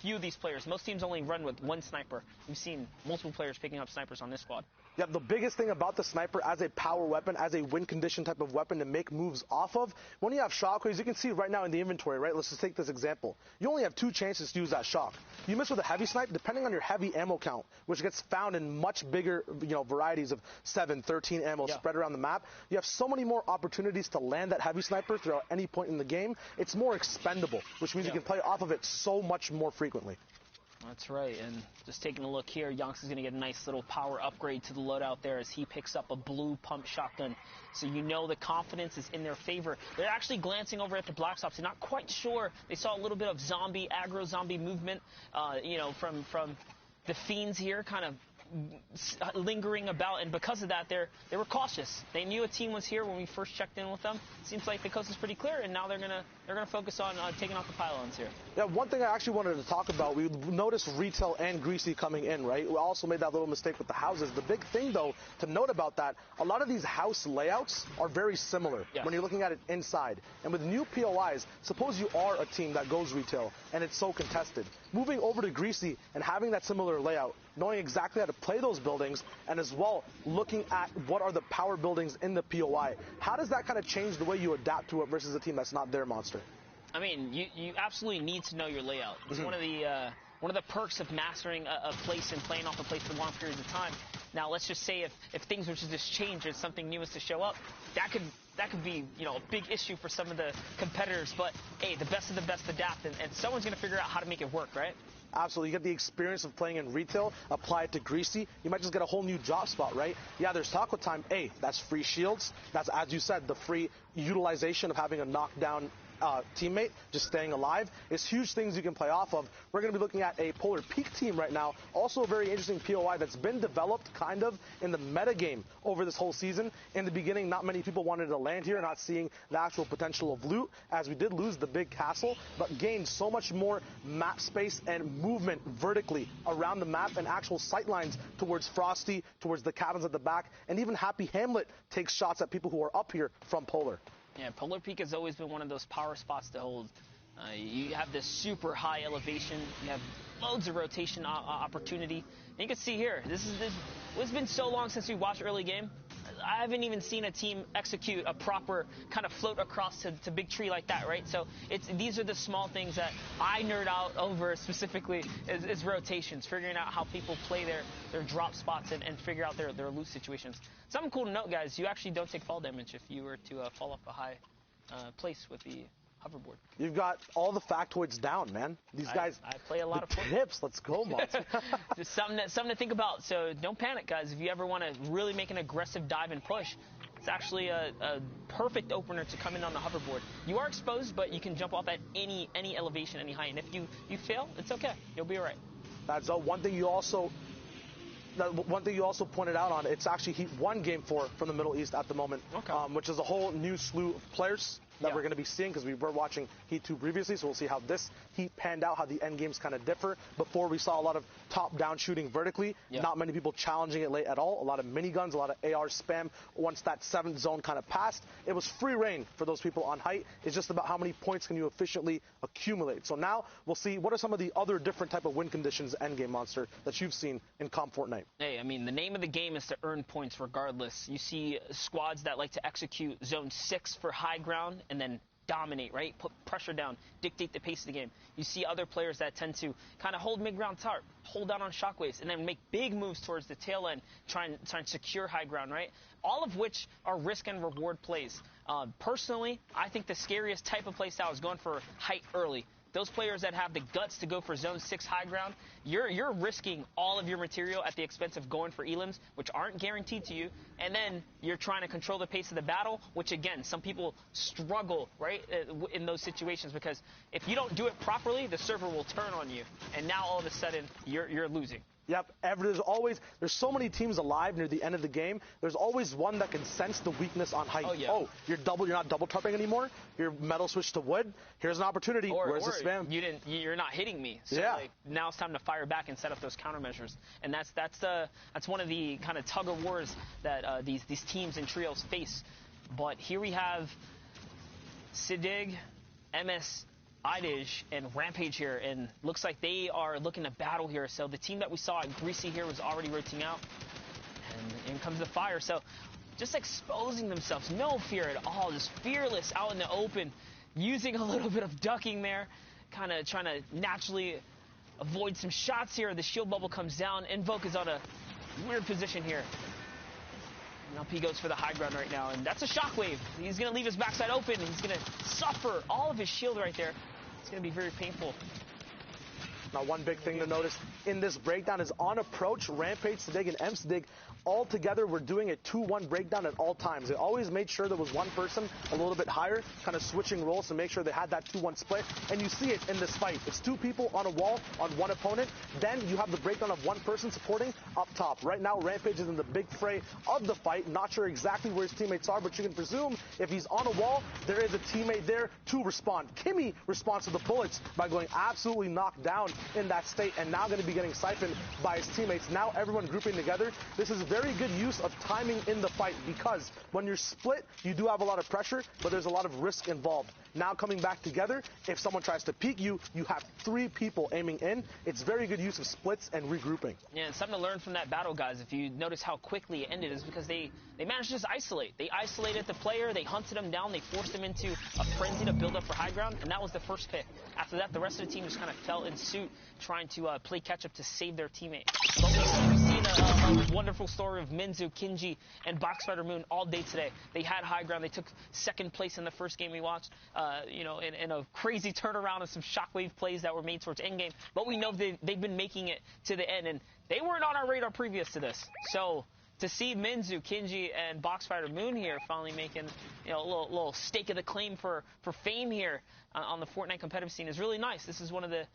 few of these players. Most teams only run with one sniper. We've seen multiple players picking up snipers on this squad. Yeah, the biggest thing about the sniper as a power weapon, as a win condition type of weapon to make moves off of, when you have shockwaves, you can see right now in the inventory, right? Let's just take this example. You only have 2 chances to use that shock. You miss with a heavy snipe, depending on your heavy ammo count, which gets found in much bigger, varieties of 7, 13 ammo spread around the map. You have so many more opportunities to land that heavy sniper throughout any point in the game. It's more expendable, which means you can play off of it so much more frequently. That's right, and just taking a look here, Yonks is going to get a nice little power upgrade to the loadout there as he picks up a blue pump shotgun. So the confidence is in their favor. They're actually glancing over at the Black Ops. They're not quite sure. They saw a little bit of aggro zombie movement, from the Fiends here, kind of lingering about, and because of that, they were cautious. They knew a team was here when we first checked in with them. Seems like the coast is pretty clear, and now they're gonna focus on taking out the pylons here. Yeah, one thing I actually wanted to talk about, we noticed Retail and Greasy coming in, right? We also made that little mistake with the houses. The big thing, though, to note about that, a lot of these house layouts are very similar when you're looking at it inside. And with new POIs, suppose you are a team that goes Retail and it's so contested. Moving over to Greasy and having that similar layout, knowing exactly how to play those buildings, and as well looking at what are the power buildings in the POI. How does that kind of change the way you adapt to it versus a team that's not their monster? I mean, you absolutely need to know your layout. It's one of the perks of mastering a place and playing off a place for long periods of time. Now, let's just say if things were to just change or something new was to show up, that could be a big issue for some of the competitors. But hey, the best of the best adapt, and someone's going to figure out how to make it work, right? Absolutely. You get the experience of playing in Retail, apply it to Greasy. You might just get a whole new drop spot, right? Yeah, there's taco time. Hey, that's free shields. That's, as you said, the free utilization of having a knockdown teammate just staying alive. It's huge things you can play off of. We're going to be looking at a Polar Peak team right now. Also a very interesting POI that's been developed kind of in the meta game over this whole season. In the beginning, not many people wanted to land here, not seeing the actual potential of loot, as we did lose the big castle, but gained so much more map space and movement vertically around the map and actual sight lines towards Frosty, towards the cabins at the back, and even Happy Hamlet takes shots at people who are up here from Polar. Yeah, Polar Peak has always been one of those power spots to hold. You have this super high elevation. You have loads of rotation opportunity. And you can see here, it's been so long since we watched early game. I haven't even seen a team execute a proper kind of float across to big tree like that, right? So these are the small things that I nerd out over specifically is rotations, figuring out how people play their drop spots and figure out their loot situations. Something cool to note, guys, you actually don't take fall damage if you were to fall off a high place with the hoverboard. You've got all the factoids down, man. These guys. I play a lot of tips. Let's go, Monster. Just something to think about. So don't panic, guys. If you ever want to really make an aggressive dive and push, it's actually a perfect opener to come in on the hoverboard. You are exposed, but you can jump off at any elevation, any height. And if you fail, it's okay. You'll be all right. That's one thing you also. One thing you also pointed out on, it's actually Heat 1 Game 4 from the Middle East at the moment, which is a whole new slew of players that we're going to be seeing because we were watching Heat 2 previously, so we'll see how this Heat panned out, how the end games kind of differ. Before we saw a lot of top-down shooting vertically, not many people challenging it late at all, a lot of miniguns, a lot of AR spam. Once that 7th zone kind of passed, it was free reign for those people on height. It's just about how many points can you efficiently accumulate. So now we'll see what are some of the other different type of win conditions end game, Monster, that you've seen in Comp Fortnite. Hey, I mean, the name of the game is to earn points regardless. You see squads that like to execute zone 6 for high ground and then dominate, right? Put pressure down, dictate the pace of the game. You see other players that tend to kind of hold mid-ground tarp, hold down on shockwaves, and then make big moves towards the tail end, try and secure high ground, right? All of which are risk and reward plays. Personally, I think the scariest type of play style is going for height early. Those players that have the guts to go for zone 6 high ground, you're risking all of your material at the expense of going for elims, which aren't guaranteed to you, and then you're trying to control the pace of the battle, which again, some people struggle, right, in those situations, because if you don't do it properly, the server will turn on you, and now all of a sudden, you're losing. Yep, there's so many teams alive near the end of the game. There's always one that can sense the weakness on height. Oh, you're not double tarping anymore. Your metal switched to wood. Here's an opportunity. Where's the spam? You're not hitting me. So like, now it's time to fire back and set up those countermeasures. And that's one of the kind of tug of wars that these teams and trios face. But here we have Sidig, MS Idij, and Rampage here, and looks like they are looking to battle here. So the team that we saw at Greasy here was already rotating out, and in comes the fire. So just exposing themselves, no fear at all, just fearless out in the open, using a little bit of ducking there, kind of trying to naturally avoid some shots here. The shield bubble comes down. Invoke is on a weird position here. And up he goes for the high ground right now, and that's a shockwave. He's going to leave his backside open, and he's going to suffer all of his shield right there. It's going to be very painful. Now, one big thing to notice in this breakdown is on approach, Rampage, Sidig, and M-Sidig all together were doing a 2-1 breakdown at all times. They always made sure there was one person a little bit higher, kind of switching roles to make sure they had that 2-1 split. And you see it in this fight. It's 2 people on a wall on one opponent. Then you have the breakdown of one person supporting up top. Right now, Rampage is in the big fray of the fight. Not sure exactly where his teammates are, but you can presume if he's on a wall, there is a teammate there to respond. Kimmy responds to the bullets by going absolutely knocked down in that state, and now going to be getting siphoned by his teammates. Now everyone grouping together. This is very good use of timing in the fight, because when you're split, you do have a lot of pressure, but there's a lot of risk involved. Now coming back together, if someone tries to peek you, you have 3 people aiming in. It's very good use of splits and regrouping. Yeah, and something to learn from that battle, guys. If you notice how quickly it ended, is because they managed to just isolate. They isolated the player, they hunted him down, they forced him into a frenzy to build up for high ground, and that was the first pick. After that, the rest of the team just kind of fell in suit, trying to play catch-up to save their teammate. But we've seen a wonderful story of Minzu, Kinji, and Boxfighter Moon all day today. They had high ground. They took 2nd place in the first game we watched, in a crazy turnaround and some shockwave plays that were made towards endgame. But we know they've been making it to the end, and they weren't on our radar previous to this. So to see Minzu, Kinji, and Boxfighter Moon here finally making a little stake of the claim for fame here on the Fortnite competitive scene is really nice. This is one of the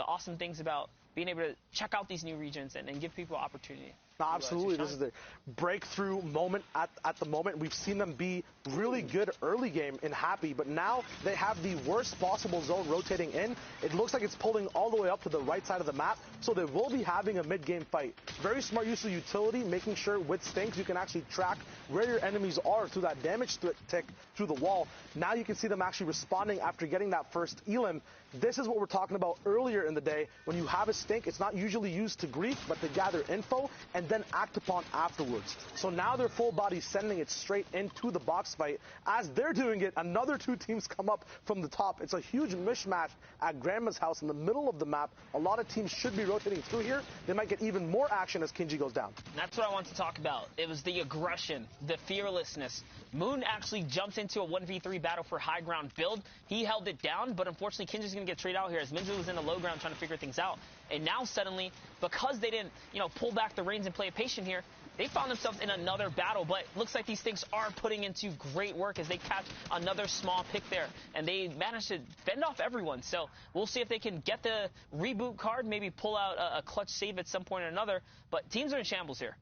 awesome things about being able to check out these new regions and give people opportunity. No, absolutely. This is the breakthrough moment at the moment. We've seen them be really good early game in Happy, but now they have the worst possible zone rotating in. It looks like it's pulling all the way up to the right side of the map, so they will be having a mid-game fight. Very smart use of utility, making sure with Stinks you can actually track where your enemies are through that damage tick through the wall. Now you can see them actually responding after getting that first elim. This is what we're talking about earlier in the day. When you have a Stink, it's not usually used to grief, but to gather info, and and then act upon afterwards. So now they're full body sending it straight into the box fight. As they're doing it, another two teams come up from the top. It's a huge mishmash at Grandma's house in the middle of the map. A lot of teams should be rotating through here. They might get even more action as Kinji goes down. That's what I want to talk about. It was the aggression, the fearlessness. Moon actually jumped into a 1v3 battle for high ground build. He held it down, but unfortunately Kinji's going to get traded out here as Minju was in the low ground trying to figure things out. And now suddenly, because they didn't, pull back the reins and play it patient here, they found themselves in another battle. But looks like these things are putting into great work as they catch another small pick there. And they managed to fend off everyone. So we'll see if they can get the reboot card, maybe pull out a clutch save at some point or another. But teams are in shambles here.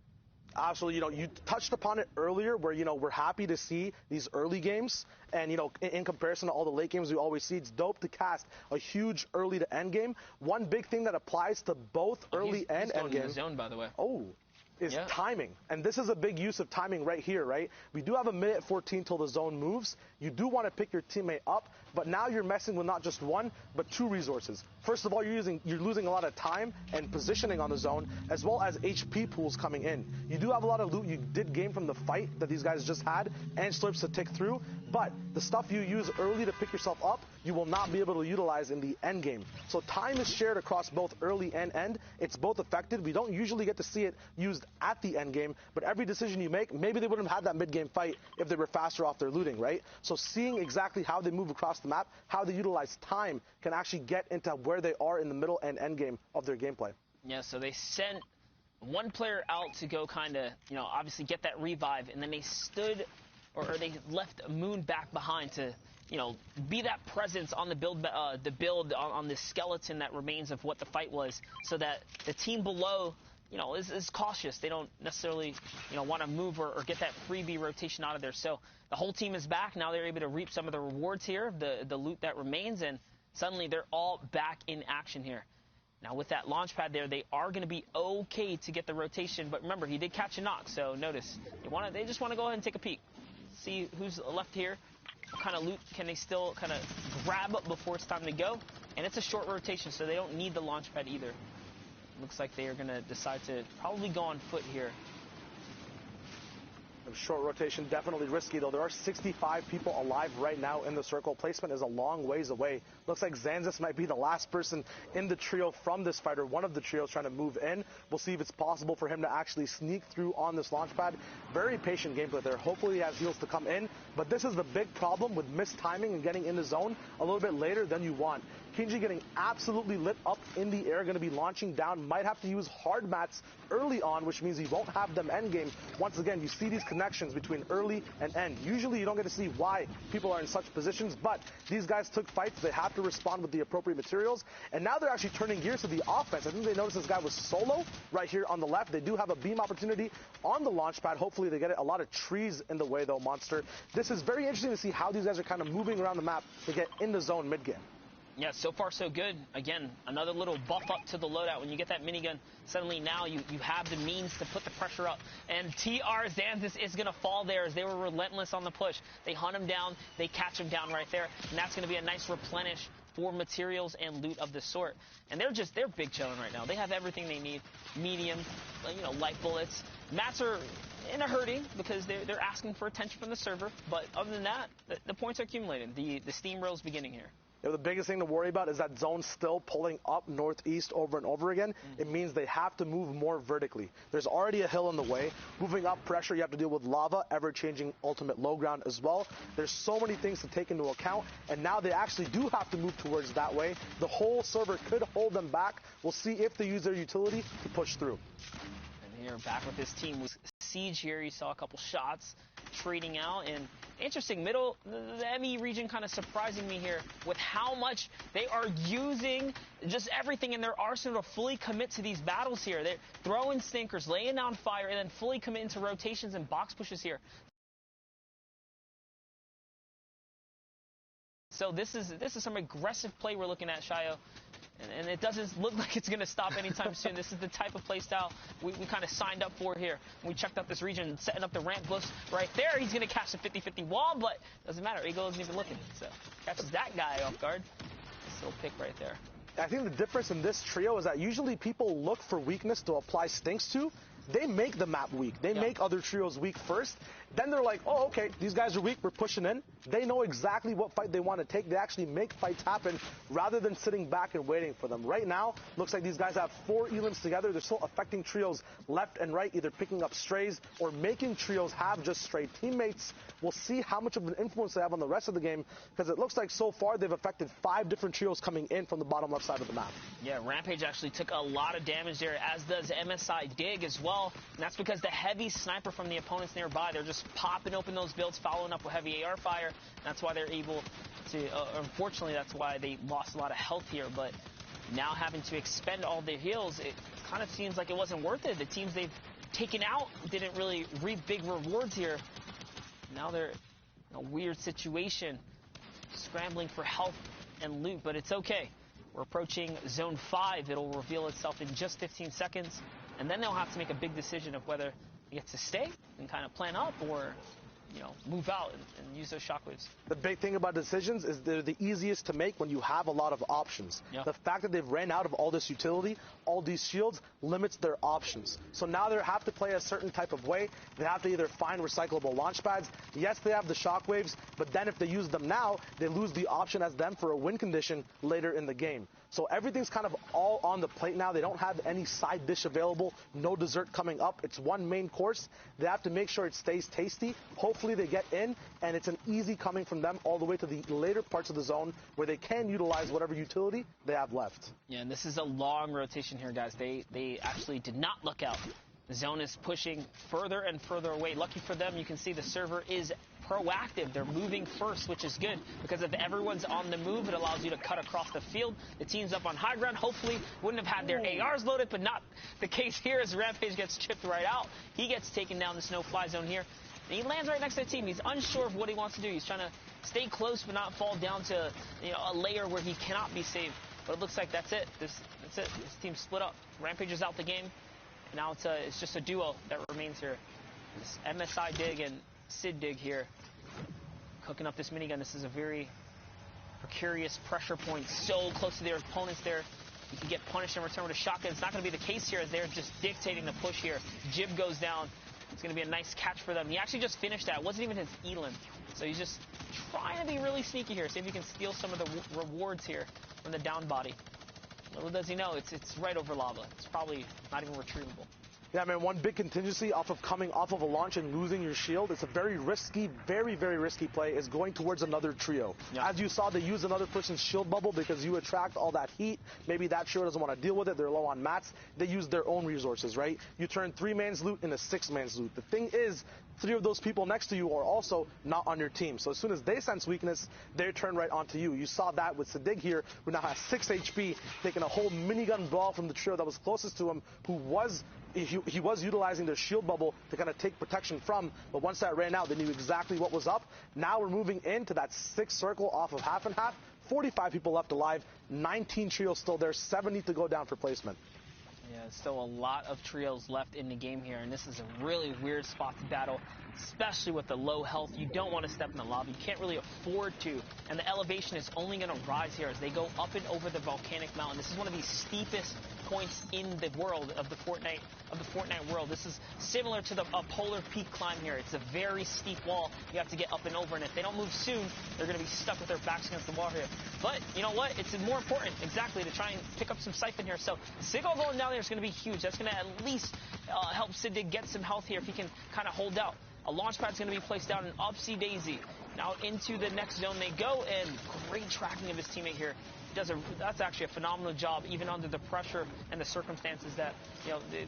Absolutely. You touched upon it earlier where, we're happy to see these early games. And, in comparison to all the late games we always see, it's dope to cast a huge early to end game. One big thing that applies to both early and end game. In the zone, by the way. Is timing. And this is a big use of timing right here, right? We do have a minute 14 till the zone moves. You do want to pick your teammate up, but now you're messing with not just one, but two resources. First of all, you're losing a lot of time and positioning on the zone, as well as HP pools coming in. You do have a lot of loot you did gain from the fight that these guys just had, and slurps to tick through, but the stuff you use early to pick yourself up, you will not be able to utilize in the end game. So time is shared across both early and end. It's both effective. We don't usually get to see it used at the end game, but every decision you make, maybe they wouldn't have had that mid game fight if they were faster off their looting, right? So seeing exactly how they move across the map, how they utilize time, can actually get into where they are in the middle and end game of their gameplay. Yeah, so they sent one player out to go kind of, obviously get that revive, and then they stood, or they left Moon back behind to, be that presence on the build on the skeleton that remains of what the fight was, so that the team below, is cautious. They don't necessarily, want to move or get that freebie rotation out of there. So the whole team is back. Now they're able to reap some of the rewards here, the loot that remains, and suddenly they're all back in action here. Now with that launch pad there, they are going to be okay to get the rotation. But remember, he did catch a knock, so notice. They just want to go ahead and take a peek. See who's left here. What kind of loot can they still kind of grab up before it's time to go? And it's a short rotation, so they don't need the launch pad either. Looks like they are going to decide to probably go on foot here. A short rotation, definitely risky, though. There are 65 people alive right now in the circle. Placement is a long ways away. Looks like Zanzis might be the last person in the trio from this fighter. One of the trios trying to move in. We'll see if it's possible for him to actually sneak through on this launch pad. Very patient gameplay there. Hopefully he has heals to come in. But this is the big problem with missed timing and getting in the zone a little bit later than you want. Kinji getting absolutely lit up in the air, going to be launching down. Might have to use hard mats early on, which means he won't have them end game. Once again, you see these connections between early and end. Usually you don't get to see why people are in such positions, but these guys took fights. They have to respond with the appropriate materials, and now they're actually turning gears to the offense. I think they noticed this guy was solo right here on the left. They do have a beam opportunity on the launch pad. Hopefully they get it. A lot of trees in the way, though, Monster. This is very interesting to see how these guys are kind of moving around the map to get in the zone mid-game. Yeah, so far so good. Again, another little buff up to the loadout. When you get that minigun, suddenly now you have the means to put the pressure up. And TR Zanzis is going to fall there as they were relentless on the push. They hunt him down, they catch him down right there, and that's going to be a nice replenish for materials and loot of the sort. And they're big chilling right now. They have everything they need. Medium, light bullets. Mats are in a hurting because they're asking for attention from the server. But other than that, the points are accumulating. The steamroll is beginning here. The biggest thing to worry about is that zone still pulling up northeast over and over again. It means they have to move more vertically. There's already a hill in the way. Moving up pressure, you have to deal with lava, ever-changing ultimate low ground as well. There's so many things to take into account, and now they actually do have to move towards that way. The whole server could hold them back. We'll see if they use their utility to push through. And here, back with his team was Siege here. You saw a couple shots trading out, and interesting, the ME region kind of surprising me here with how much they are using just everything in their arsenal to fully commit to these battles here. They're throwing stinkers, laying down fire, and then fully commit into rotations and box pushes here. So this is some aggressive play we're looking at, Shayo. And it doesn't look like it's going to stop anytime soon. This is the type of play style we kind of signed up for here. We checked out this region, setting up the ramp boost right there. He's going to catch the 50-50 wall, but doesn't matter. Eagle isn't even looking. So catches that guy off guard. Still pick right there. I think the difference in this trio is that usually people look for weakness to apply stinks to. they make the map weak. They make other trios weak first. Then they're like, oh, okay, these guys are weak. We're pushing in. They know exactly what fight they want to take. They actually make fights happen rather than sitting back and waiting for them. Right now, looks like these guys have 4 elims together. They're still affecting trios left and right, either picking up strays or making trios have just stray teammates. We'll see how much of an influence they have on the rest of the game, because it looks like so far they've affected 5 different trios coming in from the bottom left side of the map. Yeah, Rampage actually took a lot of damage there, as does MSI Dig as well. And that's because the heavy sniper from the opponents nearby, they're just popping open those builds, following up with heavy AR fire. That's why they're able to, unfortunately, that's why they lost a lot of health here. But now having to expend all their heals, it kind of seems like it wasn't worth it. The teams they've taken out didn't really reap big rewards here. Now they're in a weird situation, scrambling for health and loot, but it's okay. We're approaching Zone 5. It'll reveal itself in just 15 seconds, and then they'll have to make a big decision of whether they get to stay and kind of plan up, or move out and use those shockwaves. The big thing about decisions is they're the easiest to make when you have a lot of options. Yeah. The fact that they've ran out of all this utility, all these shields, limits their options. So now they have to play a certain type of way. They have to either find recyclable launch pads. Yes, they have the shockwaves, but then if they use them now, they lose the option as them for a win condition later in the game. So everything's kind of all on the plate now. They don't have any side dish available, no dessert coming up. It's one main course. They have to make sure it stays tasty. Hopefully they get in, and it's an easy coming from them all the way to the later parts of the zone where they can utilize whatever utility they have left. Yeah, and this is a long rotation here, guys. They actually did not look out. The zone is pushing further and further away. Lucky for them, you can see the server is proactive. They're moving first, which is good, because if everyone's on the move, it allows you to cut across the field. The team's up on high ground. Hopefully wouldn't have had their ARs loaded, but not the case here, as Rampage gets chipped right out. He gets taken down this no-fly zone here, and he lands right next to the team. He's unsure of what he wants to do. He's trying to stay close but not fall down to a layer where he cannot be saved. But it looks like that's it. That's it. This team split up. Rampage is out the game. Now it's just a duo that remains here. This MSI Dig and Sid Dig here, cooking up this minigun. This is a very precarious pressure point, so close to their opponents there. You can get punished in return with a shotgun. It's not going to be the case here, as they're just dictating the push here. Jib goes down. It's going to be a nice catch for them. He actually just finished that. It wasn't even his elim. So he's just trying to be really sneaky here, see if he can steal some of the rewards here from the down body. Little does he know, it's right over lava. It's probably not even retrievable. Yeah, man, one big contingency off of coming off of a launch and losing your shield. It's a very risky, very, very risky play, is going towards another trio. Yeah. As you saw, they use another person's shield bubble because you attract all that heat. Maybe that trio doesn't want to deal with it. They're low on mats. They use their own resources, right? You turn 3-man's loot into 6-man's loot. The thing is, 3 of those people next to you are also not on your team. So as soon as they sense weakness, they turn right onto you. You saw that with Sadig here, who now has 6 HP, taking a whole minigun brawl from the trio that was closest to him, who was he was utilizing their shield bubble to kind of take protection from, but once that ran out, they knew exactly what was up. Now we're moving into that 6 circle off of half and half. 45 people left alive, 19 trios still there, 70 to go down for placement. Yeah, still a lot of trios left in the game here, and this is a really weird spot to battle, especially with the low health. You don't want to step in the lava. You can't really afford to, and the elevation is only going to rise here as they go up and over the volcanic mountain. This is one of the steepest points in the world of the Fortnite world. This is similar to the polar peak climb here. It's a very steep wall you have to get up and over, and if they don't move soon, they're going to be stuck with their backs against the wall here. But you know what? It's more important, exactly, to try and pick up some siphon here. So Sigil going down there is going to be huge. That's going to at least help Sidig get some health here if he can kind of hold out. A launch pad's going to be placed down in Upsy Daisy. Now into the next zone they go, and great tracking of his teammate here. That's actually a phenomenal job, even under the pressure and the circumstances that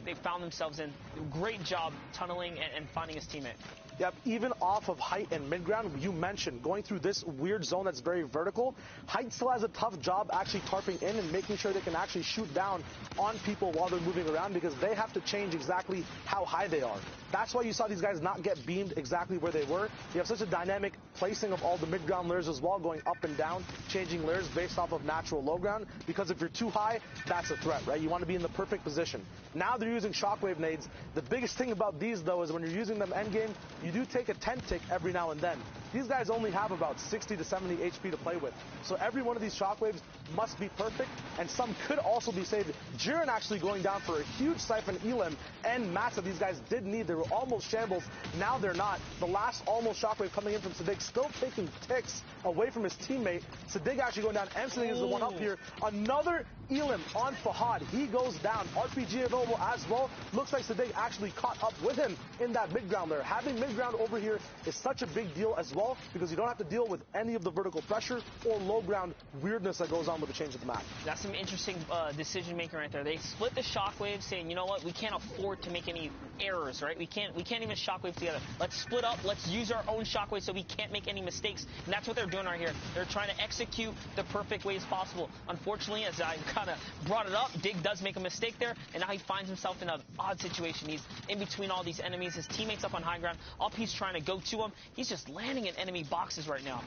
they found themselves in. Great job tunneling and finding his teammate. Yep, even off of height and mid-ground, you mentioned going through this weird zone that's very vertical. Height still has a tough job actually tarping in and making sure they can actually shoot down on people while they're moving around, because they have to change exactly how high they are. That's why you saw these guys not get beamed exactly where they were. You have such a dynamic placing of all the mid-ground layers as well, going up and down, changing layers based off of now natural low ground, because if you're too high, that's a threat, right? You want to be in the perfect position. Now they're using shockwave nades. The biggest thing about these, though, is when you're using them endgame, you do take a 10 tick every now and then. These guys only have about 60 to 70 HP to play with. So every one of these shockwaves must be perfect, and some could also be saved. Jiren actually going down for a huge Siphon Elim and mats that these guys did need. They were almost shambles. Now they're not. The last almost shockwave coming in from Sadiq, still taking ticks away from his teammate. Sadiq actually going down. Sadiq is the one up here. Another Elim on Fahad. He goes down. RPG available as well. Looks like Sadiq actually caught up with him in that mid ground there. Having mid ground over here is such a big deal as well, because you don't have to deal with any of the vertical pressure or low ground weirdness that goes on with the change of the map. That's some interesting decision making right there. They split the shockwave, saying, you know what, we can't afford to make any errors, right? We can't even shockwave together. Let's split up. Let's use our own shockwave so we can't make any mistakes. And that's what they're doing right here. They're trying to execute the perfect ways possible. Unfortunately, as I kind of brought it up, Dig does make a mistake there, and now he finds himself in an odd situation. He's in between all these enemies. His teammate's up on high ground. Up, he's trying to go to him. He's just landing in enemy boxes right now.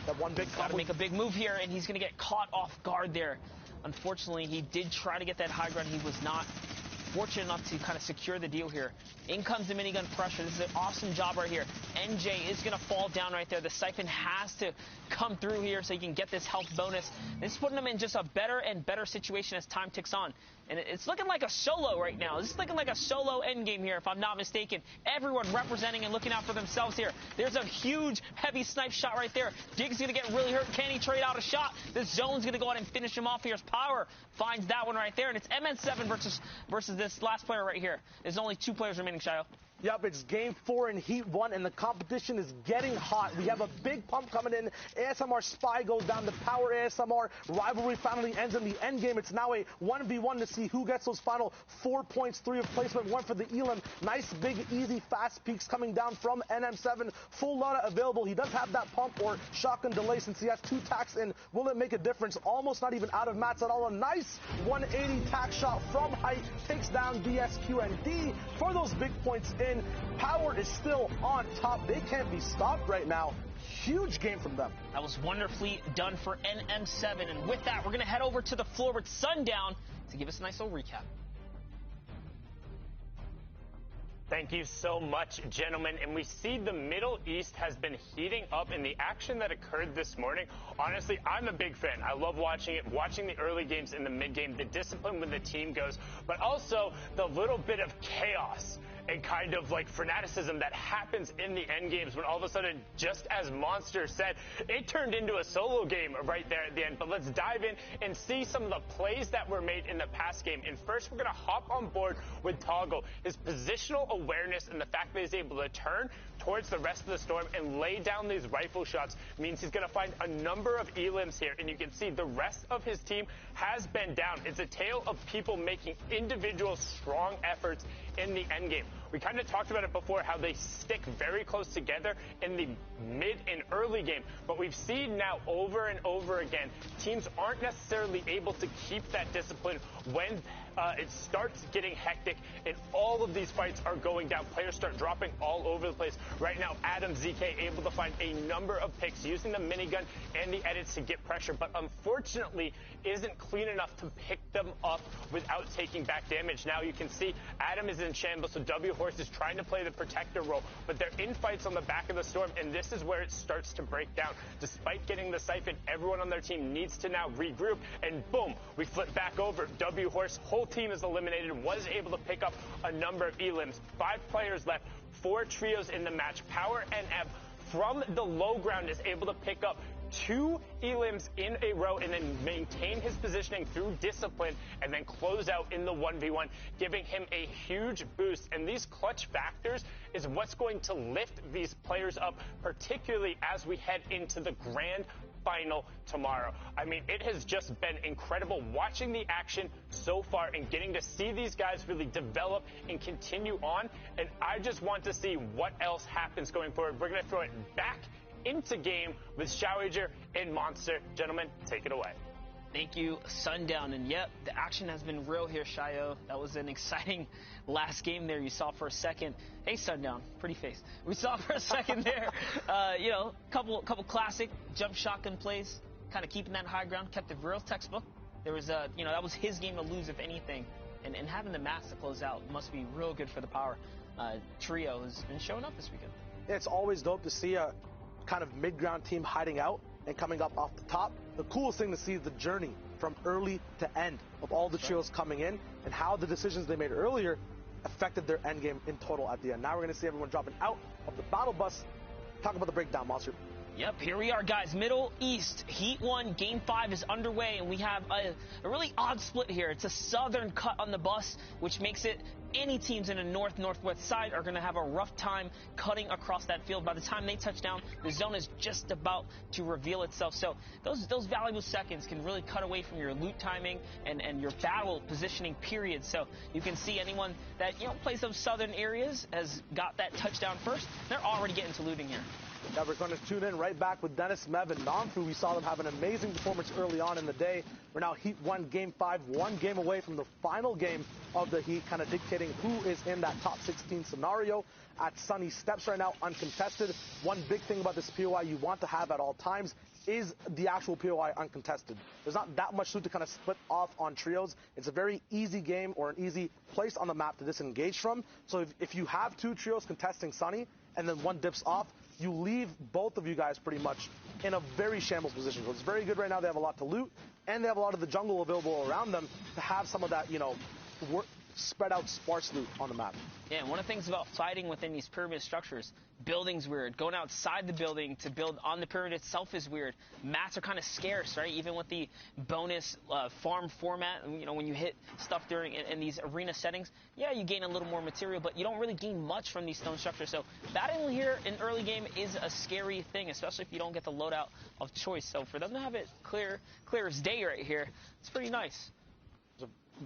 That one big got to make a big move here, and he's going to get caught off guard there. Unfortunately, he did try to get that high ground. He was not fortunate enough to kind of secure the deal here. In comes the minigun pressure. This is an awesome job right here. NJ is going to fall down right there. The Siphon has to come through here so he can get this health bonus. This is putting him in just a better and better situation as time ticks on. And it's looking like a solo right now. This is looking like a solo endgame here, if I'm not mistaken. Everyone representing and looking out for themselves here. There's a huge, heavy snipe shot right there. Dig's going to get really hurt. Can he trade out a shot? The zone's going to go ahead and finish him off here as Power finds that one right there. And it's MN7 versus this last player right here. There's only 2 players remaining, Shayo. Yep, it's game 4 in Heat 1, and the competition is getting hot. We have a big pump coming in. ASMR Spy goes down. The Power ASMR rivalry finally ends in the end game. It's now a 1v1 to see who gets those final 4 points, 3 of placement, 1 for the Elim. Nice, big, easy, fast peaks coming down from NM7. Full Lana available. He does have that pump or shotgun delay since he has 2 tacks in. Will it make a difference? Almost not even out of mats at all. A nice 180 tack shot from height. Takes down DSQ and D for those big points in. Power is still on top. They can't be stopped right now. Huge game from them. That was wonderfully done for NM7. And with that, we're going to head over to the floor with Sundown to give us a nice little recap. Thank you so much, gentlemen. And we see the Middle East has been heating up in the action that occurred this morning. Honestly, I'm a big fan. I love watching it, watching the early games and the mid game, the discipline when the team goes, but also the little bit of chaos and kind of like fanaticism that happens in the end games when all of a sudden, just as Monster said, it turned into a solo game right there at the end. But let's dive in and see some of the plays that were made in the past game. And first, we're going to hop on board with Toggle. His positional awareness and the fact that he's able to turn towards the rest of the storm and lay down these rifle shots means he's going to find a number of elims here. And you can see the rest of his team has been down. It's a tale of people making individual strong efforts in the end game. We kind of talked about it before, how they stick very close together in the mid and early game. But we've seen now over and over again, teams aren't necessarily able to keep that discipline when it starts getting hectic and all of these fights are going down. Players start dropping all over the place. Right now, Adam ZK able to find a number of picks using the minigun and the edits to get pressure, but unfortunately isn't clean enough to pick them up without taking back damage. Now you can see Adam is in shambles, so W Horse is trying to play the protector role, but they're in fights on the back of the storm, and this is where it starts to break down. Despite getting the Siphon, everyone on their team needs to now regroup, and boom, we flip back over. W Horse, whole team is eliminated, was able to pick up a number of elims. 5 players left, 4 trios in the match. Power NF from the low ground is able to pick up 2 elims in a row and then maintain his positioning through discipline and then close out in the 1v1, giving him a huge boost. And these clutch factors is what's going to lift these players up, particularly as we head into the grand final tomorrow. I mean, it has just been incredible watching the action so far and getting to see these guys really develop and continue on. And I just want to see what else happens going forward. We're going to throw it back into game with Showager and Monster. Gentlemen, take it away. Thank you, Sundown. And yep, the action has been real here, Shayo. That was an exciting last game there. You saw for a second. Hey, Sundown, pretty face. We saw for a second there, you know, couple classic jump shotgun plays. kind of keeping that high ground, kept it real textbook. There was that was his game to lose if anything, and having the mass to close out must be real good for the Power trio who's been showing up this weekend. It's always dope to see a kind of mid-ground team hiding out and coming up off the top. The coolest thing to see is the journey from early to end of all the trios coming in and how the decisions they made earlier affected their end game in total at the end. Now we're going to see everyone dropping out of the battle bus. Talk about the breakdown, Monster. Yep, here we are, guys. Middle East, Heat 1, Game 5 is underway, and we have a really odd split here. It's a southern cut on the bus, which makes it any teams in the north-northwest side are going to have a rough time cutting across that field. By the time they touch down, the zone is just about to reveal itself. So those valuable seconds can really cut away from your loot timing and your battle positioning period. So you can see anyone that plays those southern areas has got that touchdown first. They're already getting to looting here. Now we're going to tune in right back with Dennis, Mev, and Namfu. We saw them have an amazing performance early on in the day. We're now Heat 1, Game 5, one game away from the final game of the Heat, kind of dictating who is in that top 16 scenario. At Sunny Steps right now, uncontested. One big thing about this POI you want to have at all times is the actual POI uncontested. There's not that much loot to kind of split off on trios. It's a very easy game or an easy place on the map to disengage from. So if you have two trios contesting Sunny and then one dips off, you leave both of you guys pretty much in a very shambles position. So it's very good right now. They have a lot to loot, and they have a lot of the jungle available around them to have some of that, spread out sparse loot on the map. Yeah, and one of the things about fighting within these pyramid structures, building's weird. Going outside the building to build on the pyramid itself is weird. Mats are kind of scarce, right? Even with the bonus farm format, when you hit stuff during in these arena settings, yeah, you gain a little more material, but you don't really gain much from these stone structures. So battling here in early game is a scary thing, especially if you don't get the loadout of choice. So for them to have it clear as day right here, it's pretty nice.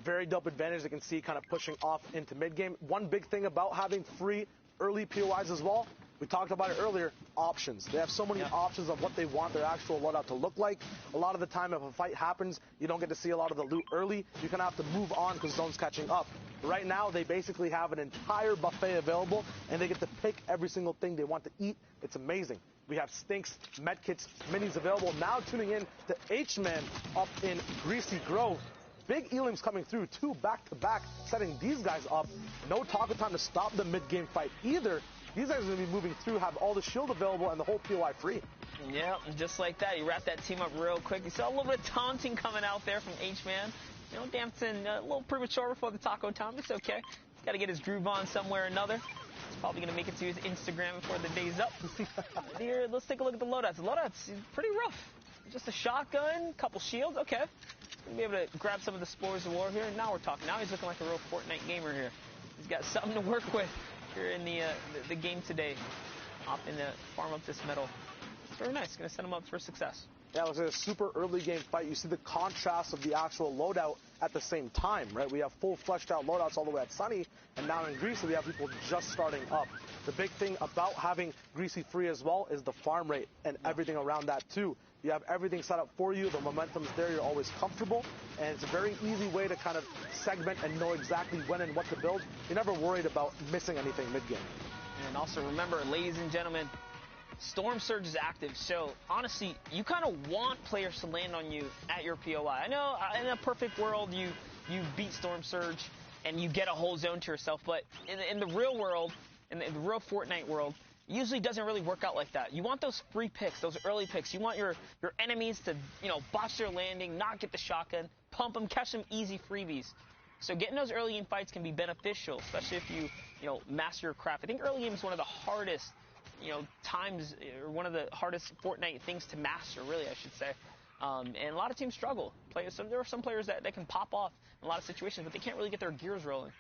Very dope advantage they can see kind of pushing off into mid-game. One big thing about having free early POIs as well, we talked about it earlier, options. They have so many options of what they want their actual loadout to look like. A lot of the time if a fight happens, you don't get to see a lot of the loot early. You're going to have to move on because zone's catching up. Right now, they basically have an entire buffet available, and they get to pick every single thing they want to eat. It's amazing. We have stinks, medkits, minis available. Now tuning in to H-Man up in Greasy Grove. Big elims coming through, two back-to-back, setting these guys up. No taco time to stop the mid-game fight either. These guys are going to be moving through, have all the shield available, and the whole POI free. Yeah, just like that. You wrap that team up real quick. You saw a little bit of taunting coming out there from H-Man. Dampton a little premature before the taco time. It's okay. He's got to get his groove on somewhere or another. He's probably going to make it to his Instagram before the day's up. Here, let's take a look at the loadouts. The loadouts pretty rough. Just a shotgun, couple shields. Okay. We'll be able to grab some of the spores of war here. Now we're talking. Now he's looking like a real Fortnite gamer here. He's got something to work with here in the game today. Opting to farm up this metal. It's very nice. Going to set him up for success. Yeah, it was a super early game fight. You see the contrast of the actual loadout at the same time, right? We have full fleshed out loadouts all the way at Sunny, and now in Greasy we have people just starting up. The big thing about having Greasy free as well is the farm rate and everything around that too. You have everything set up for you. The momentum's there. You're always comfortable. And it's a very easy way to kind of segment and know exactly when and what to build. You're never worried about missing anything mid-game. And also remember, ladies and gentlemen, Storm Surge is active. So, honestly, you kind of want players to land on you at your POI. I know in a perfect world, you beat Storm Surge and you get a whole zone to yourself. But in the real world, in the real Fortnite world, usually doesn't really work out like that. You want those free picks, those early picks. You want your enemies to, botch their landing, not get the shotgun, pump them, catch them easy freebies. So getting those early game fights can be beneficial, especially if you master your craft. I think early game is one of the hardest, times, or one of the hardest Fortnite things to master, really, I should say. And a lot of teams struggle. There are some players that can pop off in a lot of situations, but they can't really get their gears rolling.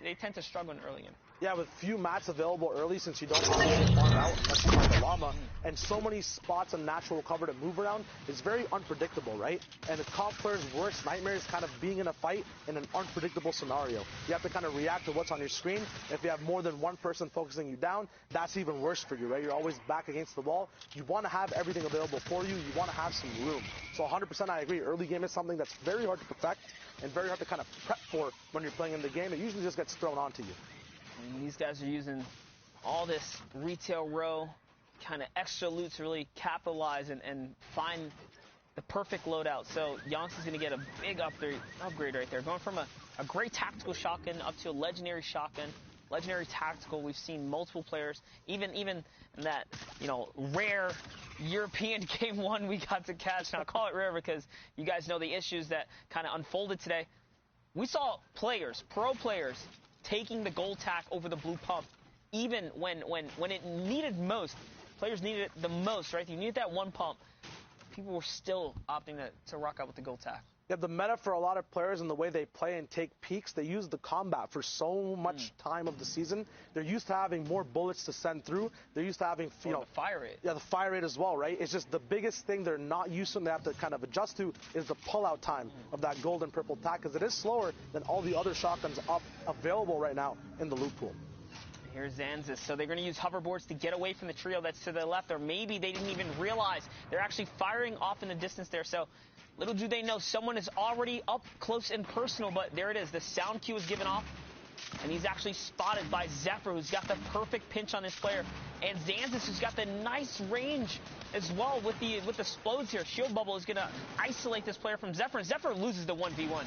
They tend to struggle in early game. Yeah, with few mats available early since you don't have to farm out unless you find the llama, and so many spots on natural cover to move around, it's very unpredictable, right? And the top player's worst nightmare is kind of being in a fight in an unpredictable scenario. You have to kind of react to what's on your screen. If you have more than one person focusing you down, that's even worse for you, right? You're always back against the wall. You want to have everything available for you. You want to have some room. So 100% I agree. Early game is something that's very hard to perfect and very hard to kind of prep for when you're playing in the game. It usually just gets thrown onto you. And these guys are using all this retail row kind of extra loot to really capitalize and find the perfect loadout. So Yonks is going to get a big upgrade right there. Going from a great tactical shotgun up to a legendary shotgun. Legendary tactical, we've seen multiple players, even that, rare European game one we got to catch. Now, I call it rare because you guys know the issues that kind of unfolded today. We saw players, pro players, taking the gold tack over the blue pump, even when it needed most. Players needed it the most, right? You needed that one pump. People were still opting to rock out with the gold tack. Yeah, the meta for a lot of players and the way they play and take peaks, they use the combat for so much time of the season. They're used to having more bullets to send through. They're used to having, the fire rate. Yeah, the fire rate as well, right? It's just the biggest thing they're not used to and they have to kind of adjust to is the pull-out time of that gold and purple tack, because it is slower than all the other shotguns available right now in the loot pool. Here's Zanzis. So they're going to use hoverboards to get away from the trio that's to the left, or maybe they didn't even realize they're actually firing off in the distance there. So little do they know, someone is already up close and personal, but there it is. The sound cue is given off, and he's actually spotted by Zephyr, who's got the perfect pinch on this player, and Zanzis, who's got the nice range as well with the explodes here. Shield Bubble is going to isolate this player from Zephyr, and Zephyr loses the 1v1.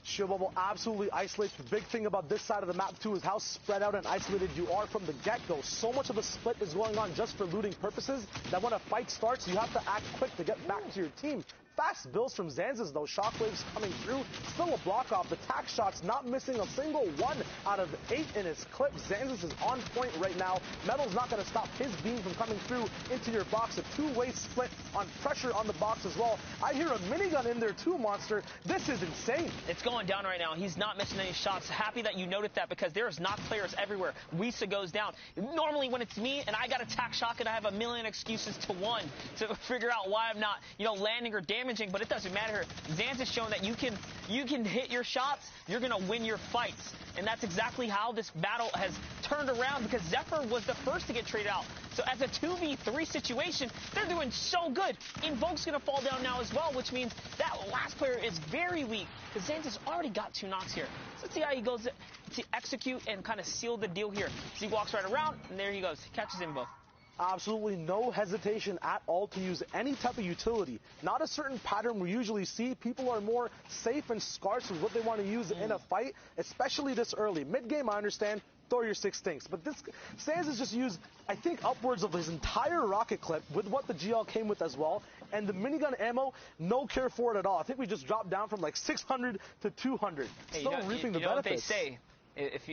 Shield Bubble absolutely isolates. The big thing about this side of the map, too, is how spread out and isolated you are from the get-go. So much of the split is going on just for looting purposes that when a fight starts, you have to act quick to get back to your team. Fast builds from Zanzis, though. Shockwaves coming through. Still a block off. The tack shots not missing a single one out of 8 in his clip. Zanzis is on point right now. Metal's not going to stop his beam from coming through into your box. A two-way split on pressure on the box as well. I hear a minigun in there too, Monster. This is insane. It's going down right now. He's not missing any shots. Happy that you noted that, because there's knock players everywhere. Wisa goes down. Normally when it's me and I got a tack shotgun, I have a million excuses to figure out why I'm not, landing or damaging, but it doesn't matter. Zanz has shown that you can hit your shots, you're going to win your fights. And that's exactly how this battle has turned around, because Zephyr was the first to get traded out. So as a 2v3 situation, they're doing so good. Invoke's going to fall down now as well, which means that last player is very weak, because Zanz has already got 2 knocks here. So let's see how he goes to execute and kind of seal the deal here. So he walks right around, and there he goes. He catches Invoke. Absolutely no hesitation at all to use any type of utility. Not a certain pattern we usually see. People are more safe and scarce with what they want to use in a fight, especially this early. Mid-game, I understand, throw your 6 stinks. But this Sans has just used, I think, upwards of his entire rocket clip with what the GL came with as well. And the minigun ammo, no care for it at all. I think we just dropped down from like 600 to 200. Hey, Still reaping the benefits. What they say. If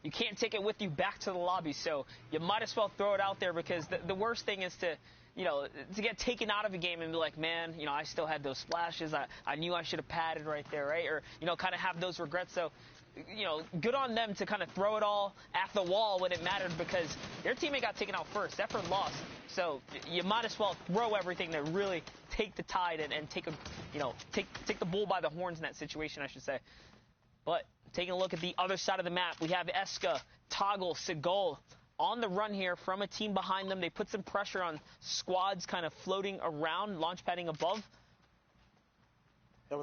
you can't take it with you back to the lobby, so you might as well throw it out there, because the worst thing is to get taken out of a game and be like, man, I still had those splashes. I knew I should have padded right there, right? Or, kind of have those regrets. So, good on them to kind of throw it all at the wall when it mattered, because their teammate got taken out first. Zephyr lost. So you might as well throw everything to really take the tide and take the bull by the horns in that situation, I should say. But taking a look at the other side of the map, we have Eska, Toggle, Seagull on the run here from a team behind them. They put some pressure on squads kind of floating around, launch padding above. And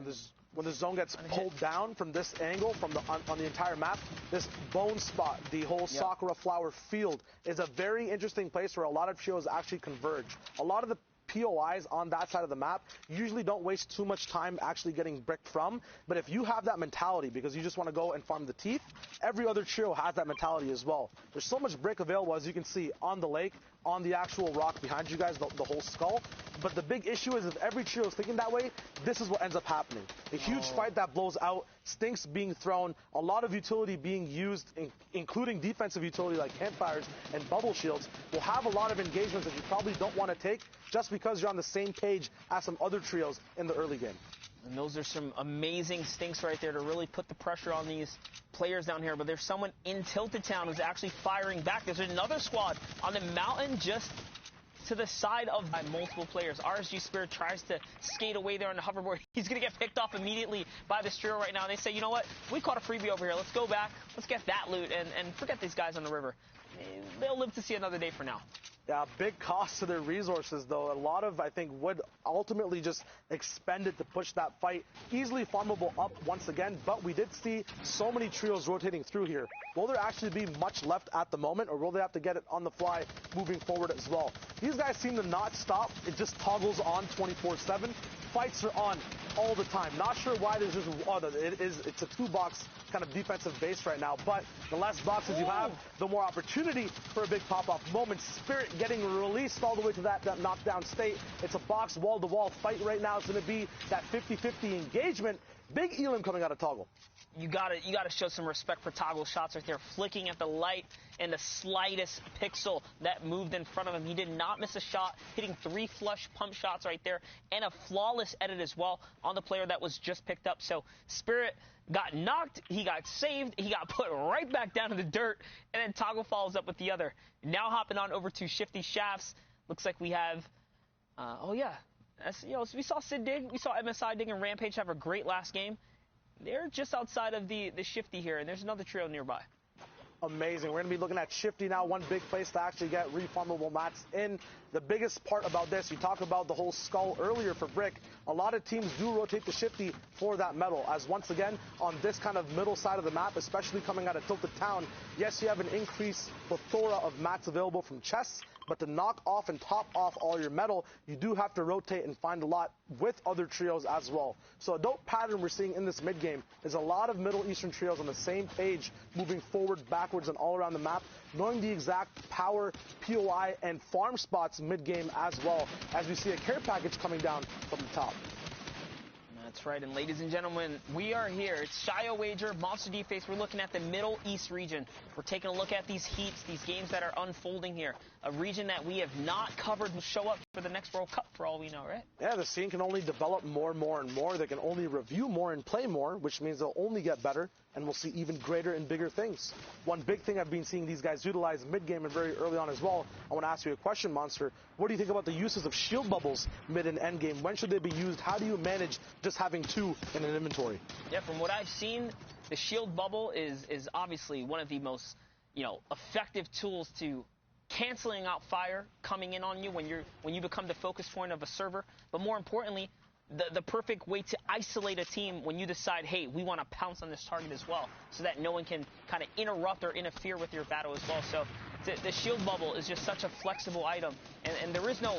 when the zone gets pulled down from this angle, on the entire map, this bone spot, the whole Sakura flower field, is a very interesting place where a lot of trios actually converge. A lot of the POIs on that side of the map usually don't waste too much time actually getting bricked from, but if you have that mentality because you just want to go and farm the teeth, every other trio has that mentality as well. There's so much brick available, as you can see, on the lake, on the actual rock behind you guys, the whole skull. But the big issue is if every trio is thinking that way, this is what ends up happening. A huge fight that blows out, stinks being thrown, a lot of utility being used, including defensive utility like campfires and bubble shields, will have a lot of engagements that you probably don't want to take just because you're on the same page as some other trios in the early game. And those are some amazing stinks right there to really put the pressure on these players down here. But there's someone in Tilted Town who's actually firing back. There's another squad on the mountain just to the side of multiple players. RSG Spirit tries to skate away there on the hoverboard. He's going to get picked off immediately by this trio right now. They say, you know what? We caught a freebie over here. Let's go back. Let's get that loot and forget these guys on the river. They'll live to see another day for now. Yeah, big cost to their resources, though. A lot of, I think, would ultimately just expend it to push that fight. Easily farmable up once again, but we did see so many trios rotating through here. Will there actually be much left at the moment, or will they have to get it on the fly moving forward as well? These guys seem to not stop. It just toggles on 24/7. Fights are on all the time. Not sure why there's just, it's a 2-box kind of defensive base right now, but the less boxes you have, the more opportunity for a big pop-off moment. Spirit getting released all the way to that knockdown state. It's a box wall-to-wall fight right now. It's going to be that 50-50 engagement. Big Elam coming out of Toggle. You gotta show some respect for Toggle shots right there, flicking at the light and the slightest pixel that moved in front of him. He did not miss a shot, hitting 3 flush pump shots right there, and a flawless edit as well on the player that was just picked up. So Spirit got knocked, he got saved, he got put right back down to the dirt, and then Toggle follows up with the other. Now hopping on over to Shifty Shafts. Looks like we have, we saw Sid dig, we saw MSI dig, and Rampage have a great last game. They're just outside of the Shifty here, and there's another trio nearby. Amazing. We're going to be looking at Shifty now, one big place to actually get refarmable mats in. The biggest part about this, you talked about the whole skull earlier for Brick. A lot of teams do rotate the Shifty for that metal, as once again, on this kind of middle side of the map, especially coming out of Tilted Town, yes, you have an increased plethora of mats available from chests, but to knock off and top off all your metal, you do have to rotate and find a lot with other trios as well. So a dope pattern we're seeing in this mid game is a lot of Middle Eastern trios on the same page, moving forward, backwards, and all around the map, knowing the exact power, POI, and farm spots mid game as well, as we see a care package coming down from the top. That's right, and ladies and gentlemen, we are here. It's Shio Wager, Monster D-Face. We're looking at the Middle East region. We're taking a look at these heats, these games that are unfolding here. A region that we have not covered will show up for the next World Cup for all we know, right? Yeah, the scene can only develop more and more and more. They can only review more and play more, which means they'll only get better, and we'll see even greater and bigger things. One big thing I've been seeing these guys utilize mid-game and very early on as well, I want to ask you a question, Monster. What do you think about the uses of shield bubbles mid and end game? When should they be used? How do you manage just having 2 in an inventory? Yeah, from what I've seen, the shield bubble is obviously one of the most, effective tools to canceling out fire coming in on you when you become the focus point of a server. But more importantly, the perfect way to isolate a team when you decide, hey, we want to pounce on this target as well, so that no one can kind of interrupt or interfere with your battle as well. So the shield bubble is just such a flexible item, and there is no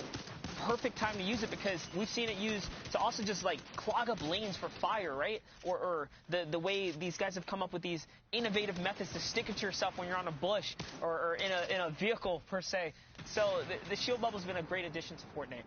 perfect time to use it, because we've seen it used to also just like clog up lanes for fire, right? Or the way these guys have come up with these innovative methods to stick it to yourself when you're on a bush or in a vehicle per se. So the shield bubble has been a great addition to Fortnite.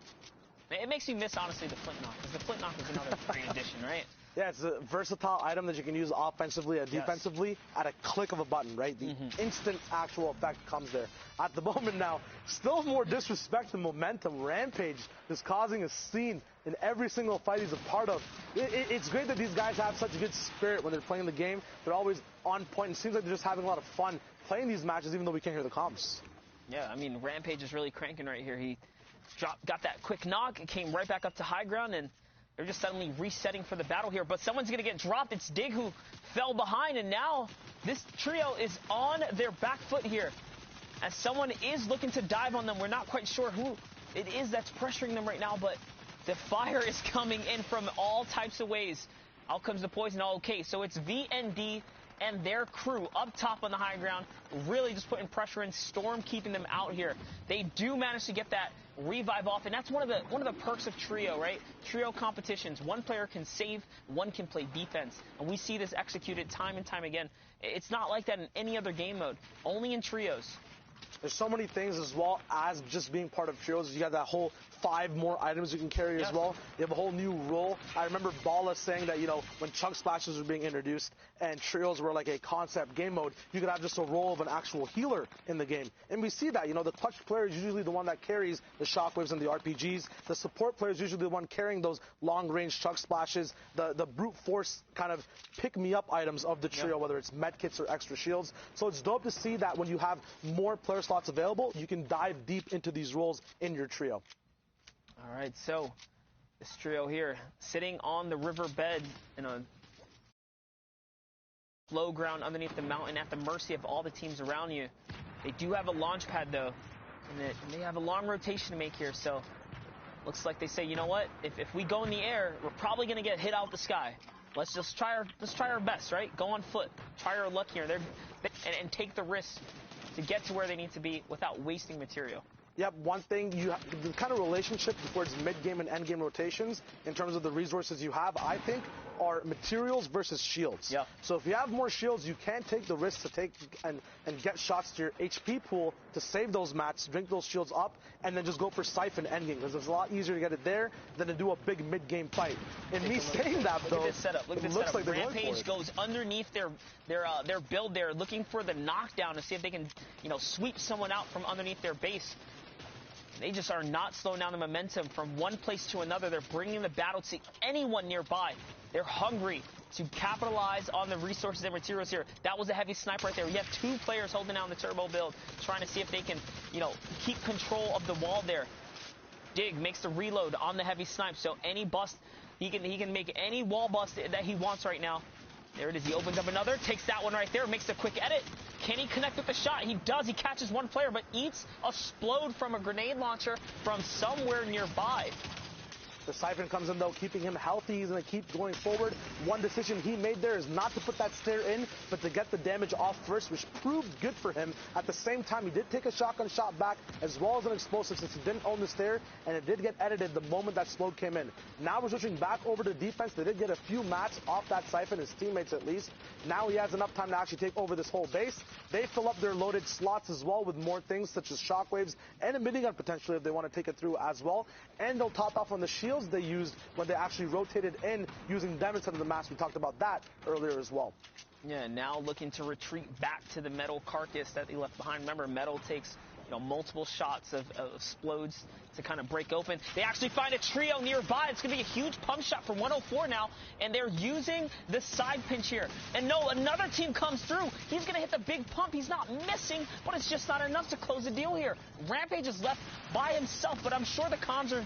It makes me miss, honestly, the Flint Knock, because the Flint Knock is another great addition, right? Yeah, it's a versatile item that you can use offensively and defensively at a click of a button, right? The instant actual effect comes there. At the moment now, still more disrespect and momentum. Rampage is causing a scene in every single fight he's a part of. It's great that these guys have such a good spirit when they're playing the game. They're always on point. It seems like they're just having a lot of fun playing these matches, even though we can't hear the comms. Yeah, I mean, Rampage is really cranking right here. He got that quick knock, and came right back up to high ground, and they're just suddenly resetting for the battle here. But someone's going to get dropped. It's Dig who fell behind, and now this trio is on their back foot here, as someone is looking to dive on them. We're not quite sure who it is that's pressuring them right now, but the fire is coming in from all types of ways. Out comes the poison. Okay, so it's VND and their crew up top on the high ground, really just putting pressure in. Storm keeping them out here. They do manage to get that revive off, and that's one of the perks of trio, right? Trio competitions. One player can save, one can play defense, and we see this executed time and time again. It's not like that in any other game mode, only in trios. There's so many things as well as just being part of trios. You got that whole 5 more items you can carry as well. You have a whole new role. I remember Bala saying that, when chunk splashes were being introduced and trios were like a concept game mode, you could have just a role of an actual healer in the game. And we see that, the clutch player is usually the one that carries the shockwaves and the RPGs. The support player is usually the one carrying those long-range chunk splashes, the brute force kind of pick-me-up items of the trio, whether it's medkits or extra shields. So it's dope to see that when you have more player slots available, you can dive deep into these roles in your trio. All right, so this trio here, sitting on the riverbed in a low ground underneath the mountain, at the mercy of all the teams around you. They do have a launch pad, though. And they have a long rotation to make here, so looks like they say, you know what? If we go in the air, we're probably going to get hit out the sky. Let's just try our best, right? Go on foot. Try our luck here. And take the risk to get to where they need to be without wasting material. Yep, one thing, the kind of relationship towards mid-game and end-game rotations in terms of the resources you have, I think, are materials versus shields. Yeah. So if you have more shields, you can take the risk to take and get shots to your HP pool to save those mats, drink those shields up, and then just go for siphon endgame, because it's a lot easier to get it there than to do a big mid-game fight. And me saying that, though, look at this setup. Look at this looks setup. like they're going for Rampage it. goes underneath their build there, looking for the knockdown to see if they can, sweep someone out from underneath their base. They just are not slowing down the momentum from one place to another. They're bringing the battle to anyone nearby. They're hungry to capitalize on the resources and materials here. That was a heavy snipe right there. You have two players holding down the turbo build, trying to see if they can, keep control of the wall there. Dig makes the reload on the heavy snipe, so any bust, he can make any wall bust that he wants right now. There it is. He opens up another, takes that one right there, makes a quick edit. Can he connect with the shot? He does. He catches one player, but eats a explode from a grenade launcher from somewhere nearby. The Siphon comes in, though, keeping him healthy. He's going to keep going forward. One decision he made there is not to put that stair in, but to get the damage off first, which proved good for him. At the same time, he did take a shotgun shot back, as well as an explosive, since he didn't own the stair, and it did get edited the moment that explode came in. Now we're switching back over to defense. They did get a few mats off that Siphon, his teammates at least. Now he has enough time to actually take over this whole base. They fill up their loaded slots as well with more things, such as shockwaves and a minigun potentially if they want to take it through as well. And they'll top off on the shields they used when they actually rotated in, using them instead of the mask. We talked about that earlier as well. Yeah, now looking to retreat back to the metal carcass that they left behind. Remember, metal takes multiple shots of explodes to kind of break open. They actually find a trio nearby. It's going to be a huge pump shot from 104 now, and they're using the side pinch here. And no, another team comes through. He's going to hit the big pump. He's not missing, but it's just not enough to close the deal here. Rampage is left by himself, but I'm sure the comms are,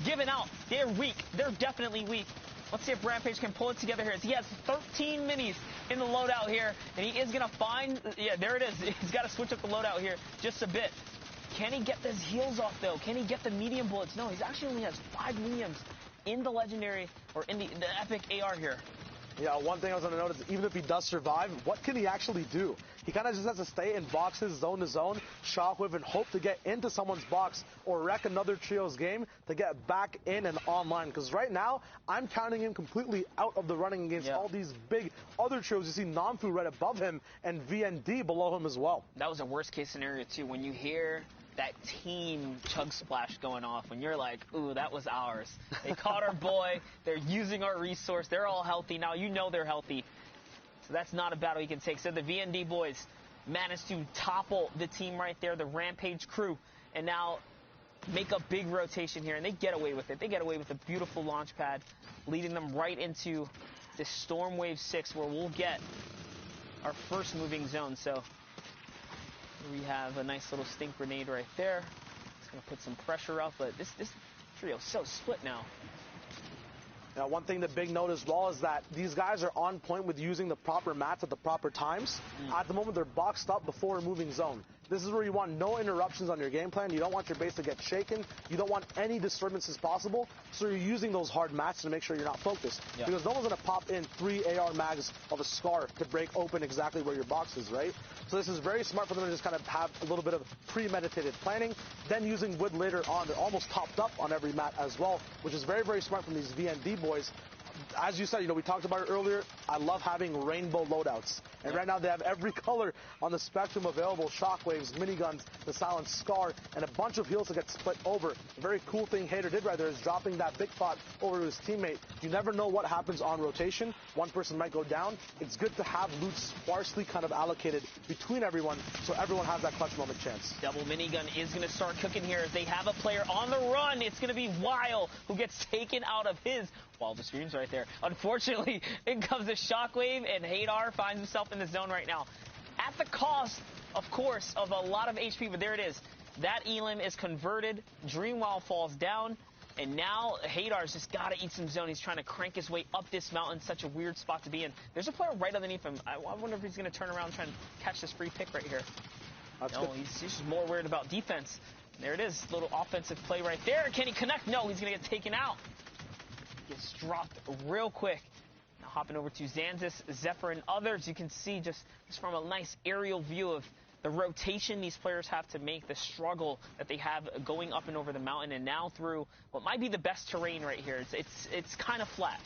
giving out. They're weak. They're definitely weak. Let's see if Rampage can pull it together here. He has 13 minis in the loadout here, and he is going to find, yeah, there it is. He's got to switch up the loadout here just a bit. Can he get his heals off, though? Can he get the medium bullets? No, he actually only has 5 mediums in the legendary, or in the epic AR here. Yeah, one thing I was going to notice, even if he does survive, what can he actually do? He kind of just has to stay in boxes, zone to zone, shockwave, and hope to get into someone's box or wreck another trio's game to get back in and online. Because right now, I'm counting him completely out of the running against all these big other trios. You see Namfu right above him and VND below him as well. That was a worst-case scenario, too. When you hear that team chug splash going off, when you're like, ooh, that was ours. They caught our boy. They're using our resource. They're all healthy. Now you know they're healthy. So that's not a battle you can take. So the VND boys managed to topple the team right there, the Rampage crew, and now make a big rotation here, and they get away with it. They get away with a beautiful launch pad, leading them right into the Storm Wave 6, where we'll get our first moving zone. So we have a nice little stink grenade right there. It's going to put some pressure up, but this trio is so split now. Now, one thing, the big note as well, is that these guys are on point with using the proper mats at the proper times. At the moment, they're boxed up before a moving zone. This is where you want no interruptions on your game plan. You don't want your base to get shaken. You don't want any disturbances possible. So you're using those hard mats to make sure you're not focused. Yeah. Because no one's going to pop in 3 AR mags of a SCAR to break open exactly where your box is, right? So this is very smart for them to just kind of have a little bit of premeditated planning. Then using wood later on. They're almost topped up on every mat as well, which is very, very smart from these VND boys. As you said, we talked about it earlier, I love having rainbow loadouts. And right now they have every color on the spectrum available. Shockwaves, miniguns, the silent SCAR, and a bunch of heals to get split over. A very cool thing Hater did right there is dropping that big pot over to his teammate. You never know what happens on rotation. One person might go down. It's good to have loot sparsely kind of allocated between everyone, so everyone has that clutch moment chance. Double minigun is going to start cooking here as they have a player on the run. It's going to be Weil who gets taken out of his Wildest Dreams right there. Unfortunately, in comes a shockwave, and Hadar finds himself in the zone right now. At the cost, of course, of a lot of HP, but there it is. That Elim is converted. Dreamwild falls down, and now Hadar's just got to eat some zone. He's trying to crank his way up this mountain. Such a weird spot to be in. There's a player right underneath him. I wonder if he's going to turn around and try and catch this free pick right here. No, he's just more worried about defense. There it is, little offensive play right there. Can he connect? No, he's gonna get taken out. Gets dropped real quick. Now hopping over to Zanzis, Zephyr, and others. You can see just from a nice aerial view of the rotation these players have to make, the struggle that they have going up and over the mountain, and now through what might be the best terrain right here. It's kind of flat.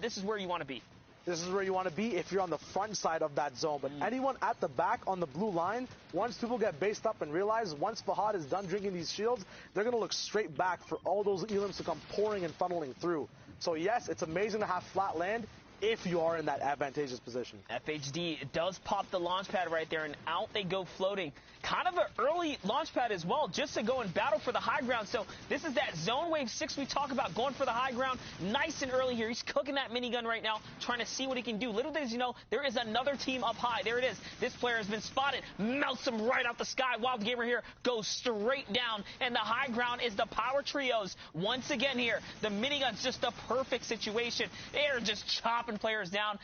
This is where you want to be. This is where you want to be if you're on the front side of that zone. But anyone at the back on the blue line, once people get based up and realize once Fahad is done drinking these shields, they're going to look straight back for all those elims to come pouring and funneling through. So yes, it's amazing to have flat land if you are in that advantageous position. FHD does pop the launch pad right there, and out they go floating. Kind of an early launch pad as well, just to go and battle for the high ground. So this is that zone wave 6 we talk about, going for the high ground nice and early here. He's cooking that minigun right now, trying to see what he can do. Little does you know, there is another team up high. There it is. This player has been spotted, melts him right out the sky. Wild Gamer here goes straight down, and the high ground is the power trios. Once again here, the minigun's just a perfect situation. They're just chopping players down.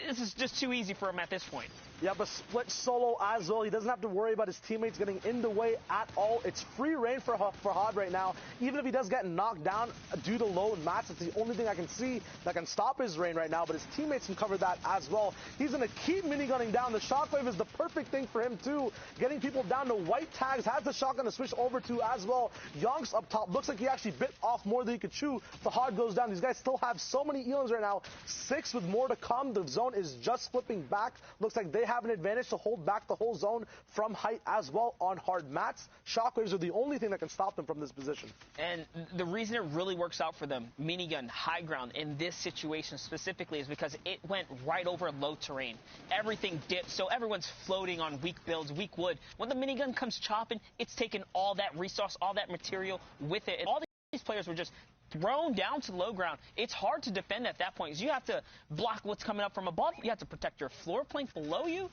This is just too easy for him at this point. Yeah, but split solo as well. He doesn't have to worry about his teammates getting in the way at all. It's free reign for Fahad right now. Even if he does get knocked down due to low mats, it's the only thing I can see that can stop his reign right now. But his teammates can cover that as well. He's going to keep minigunning down. The shockwave is the perfect thing for him too. Getting people down to white tags, has the shotgun to switch over to as well. Yonk's up top. Looks like he actually bit off more than he could chew. Fahad goes down. These guys still have so many elims right now. 6 with more to come. The zone is just flipping back. Looks like they have an advantage to hold back the whole zone from height as well on hard mats. Shockwaves are the only thing that can stop them from this position. And the reason it really works out for them, minigun, high ground, in this situation specifically, is because it went right over low terrain. Everything dipped, so everyone's floating on weak builds, weak wood. When the minigun comes chopping, it's taking all that resource, all that material with it. And all these players were just thrown down to low ground. It's hard to defend at that point because you have to block what's coming up from above. You have to protect your floor plane below you.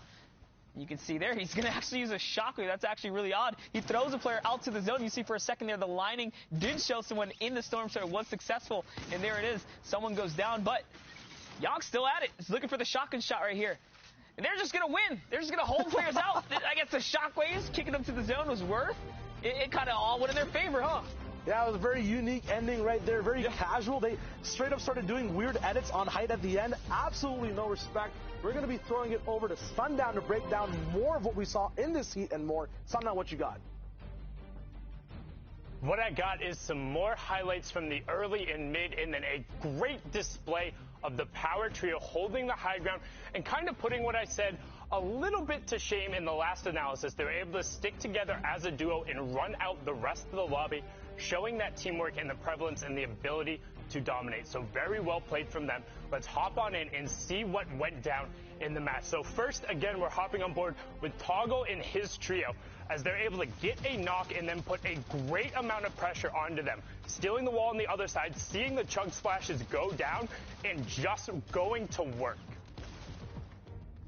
You can see there, he's going to actually use a shockwave. That's actually really odd. He throws a player out to the zone. You see for a second there, the lining did show someone in the storm, so it was successful. And there it is. Someone goes down, but Yonk's still at it. He's looking for the shotgun shot right here. And they're just going to win. They're just going to hold players out. I guess the shockwaves kicking them to the zone was worth. It kind of all went in their favor, huh? Yeah, it was a very unique ending right there. Very casual. They straight up started doing weird edits on height at the end. Absolutely no respect. We're going to be throwing it over to Sundown to break down more of what we saw in this heat and more. Sundown, what you got? What I got is some more highlights from the early and mid, and then a great display of the power trio holding the high ground and kind of putting what I said a little bit to shame in the last analysis. They were able to stick together as a duo and run out the rest of the lobby, showing that teamwork and the prevalence and the ability to dominate. So very well played from them. Let's hop on in and see what went down in the match. So first, again, we're hopping on board with Toggle and his trio as they're able to get a knock and then put a great amount of pressure onto them. Stealing the wall on the other side, seeing the chug splashes go down, and just going to work.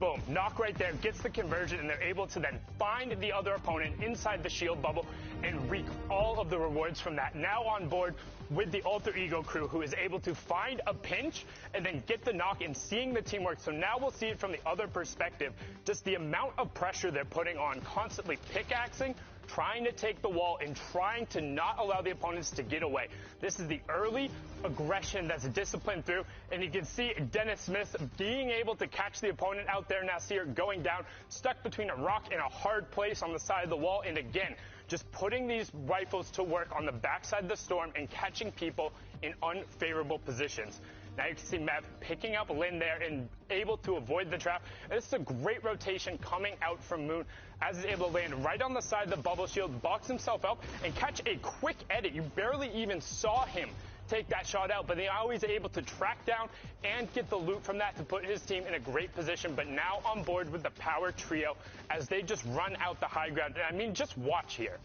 Boom, knock right there, gets the conversion, and they're able to then find the other opponent inside the shield bubble and reap all of the rewards from that. Now on board with the Alter Ego crew, who is able to find a pinch and then get the knock and seeing the teamwork. So now we'll see it from the other perspective, just the amount of pressure they're putting on, constantly pickaxing, trying to take the wall and trying to not allow the opponents to get away. This is the early aggression that's disciplined through, and you can see Dennis Smith being able to catch the opponent out there. Nasir going down, stuck between a rock and a hard place on the side of the wall, and again, just putting these rifles to work on the backside of the storm and catching people in unfavorable positions. Now you can see Mev picking up Lynn there and able to avoid the trap. And this is a great rotation coming out from Moon as he's able to land right on the side of the bubble shield, box himself out, and catch a quick edit. You barely even saw him take that shot out, but now he's able to track down and get the loot from that to put his team in a great position. But now on board with the power trio as they just run out the high ground. And I mean, just watch here.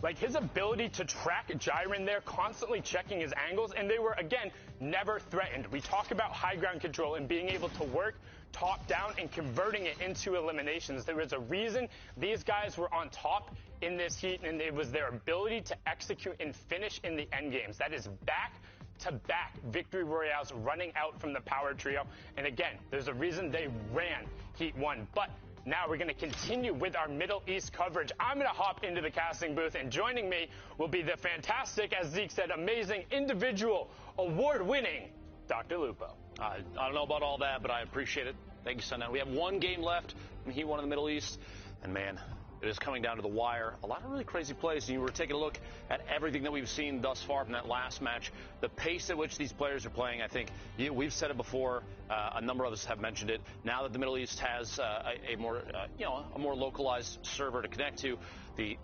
Like his ability to track Jiren there, constantly checking his angles, and they were, again, never threatened. We talk about high ground control and being able to work top down and converting it into eliminations. There was a reason these guys were on top in this heat, and it was their ability to execute and finish in the end games. That is back-to-back victory royales running out from the power trio. And again, there's a reason they ran Heat 1. But Now we're going to continue with our Middle East coverage. I'm going to hop into the casting booth, and joining me will be the fantastic, as Zeke said, amazing, individual, award-winning Dr. Lupo. I don't know about all that, but I appreciate it. Thank you, Sundown. We have one game left from Heat 1 in the Middle East, and man, it is coming down to the wire. A lot of really crazy plays, and you were taking a look at everything that we've seen thus far from that last match. The pace at which these players are playing, I think, we've said it before. A number of us have mentioned it. Now that the Middle East has a more localized server to connect to, the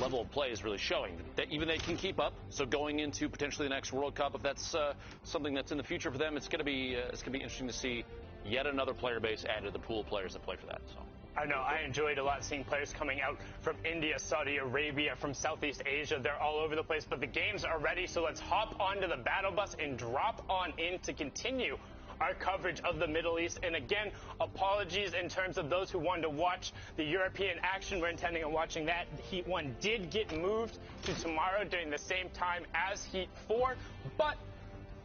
level of play is really showing that even they can keep up. So going into potentially the next World Cup, if that's something that's in the future for them, it's going to be interesting to see yet another player base added to the pool of players that play for that. So. I know, I enjoyed a lot seeing players coming out from India, Saudi Arabia, from Southeast Asia. They're all over the place, but the games are ready, so let's hop onto the battle bus and drop on in to continue our coverage of the Middle East. And again, apologies in terms of those who wanted to watch the European action. We're intending on watching that. Heat 1 did get moved to tomorrow during the same time as Heat 4, but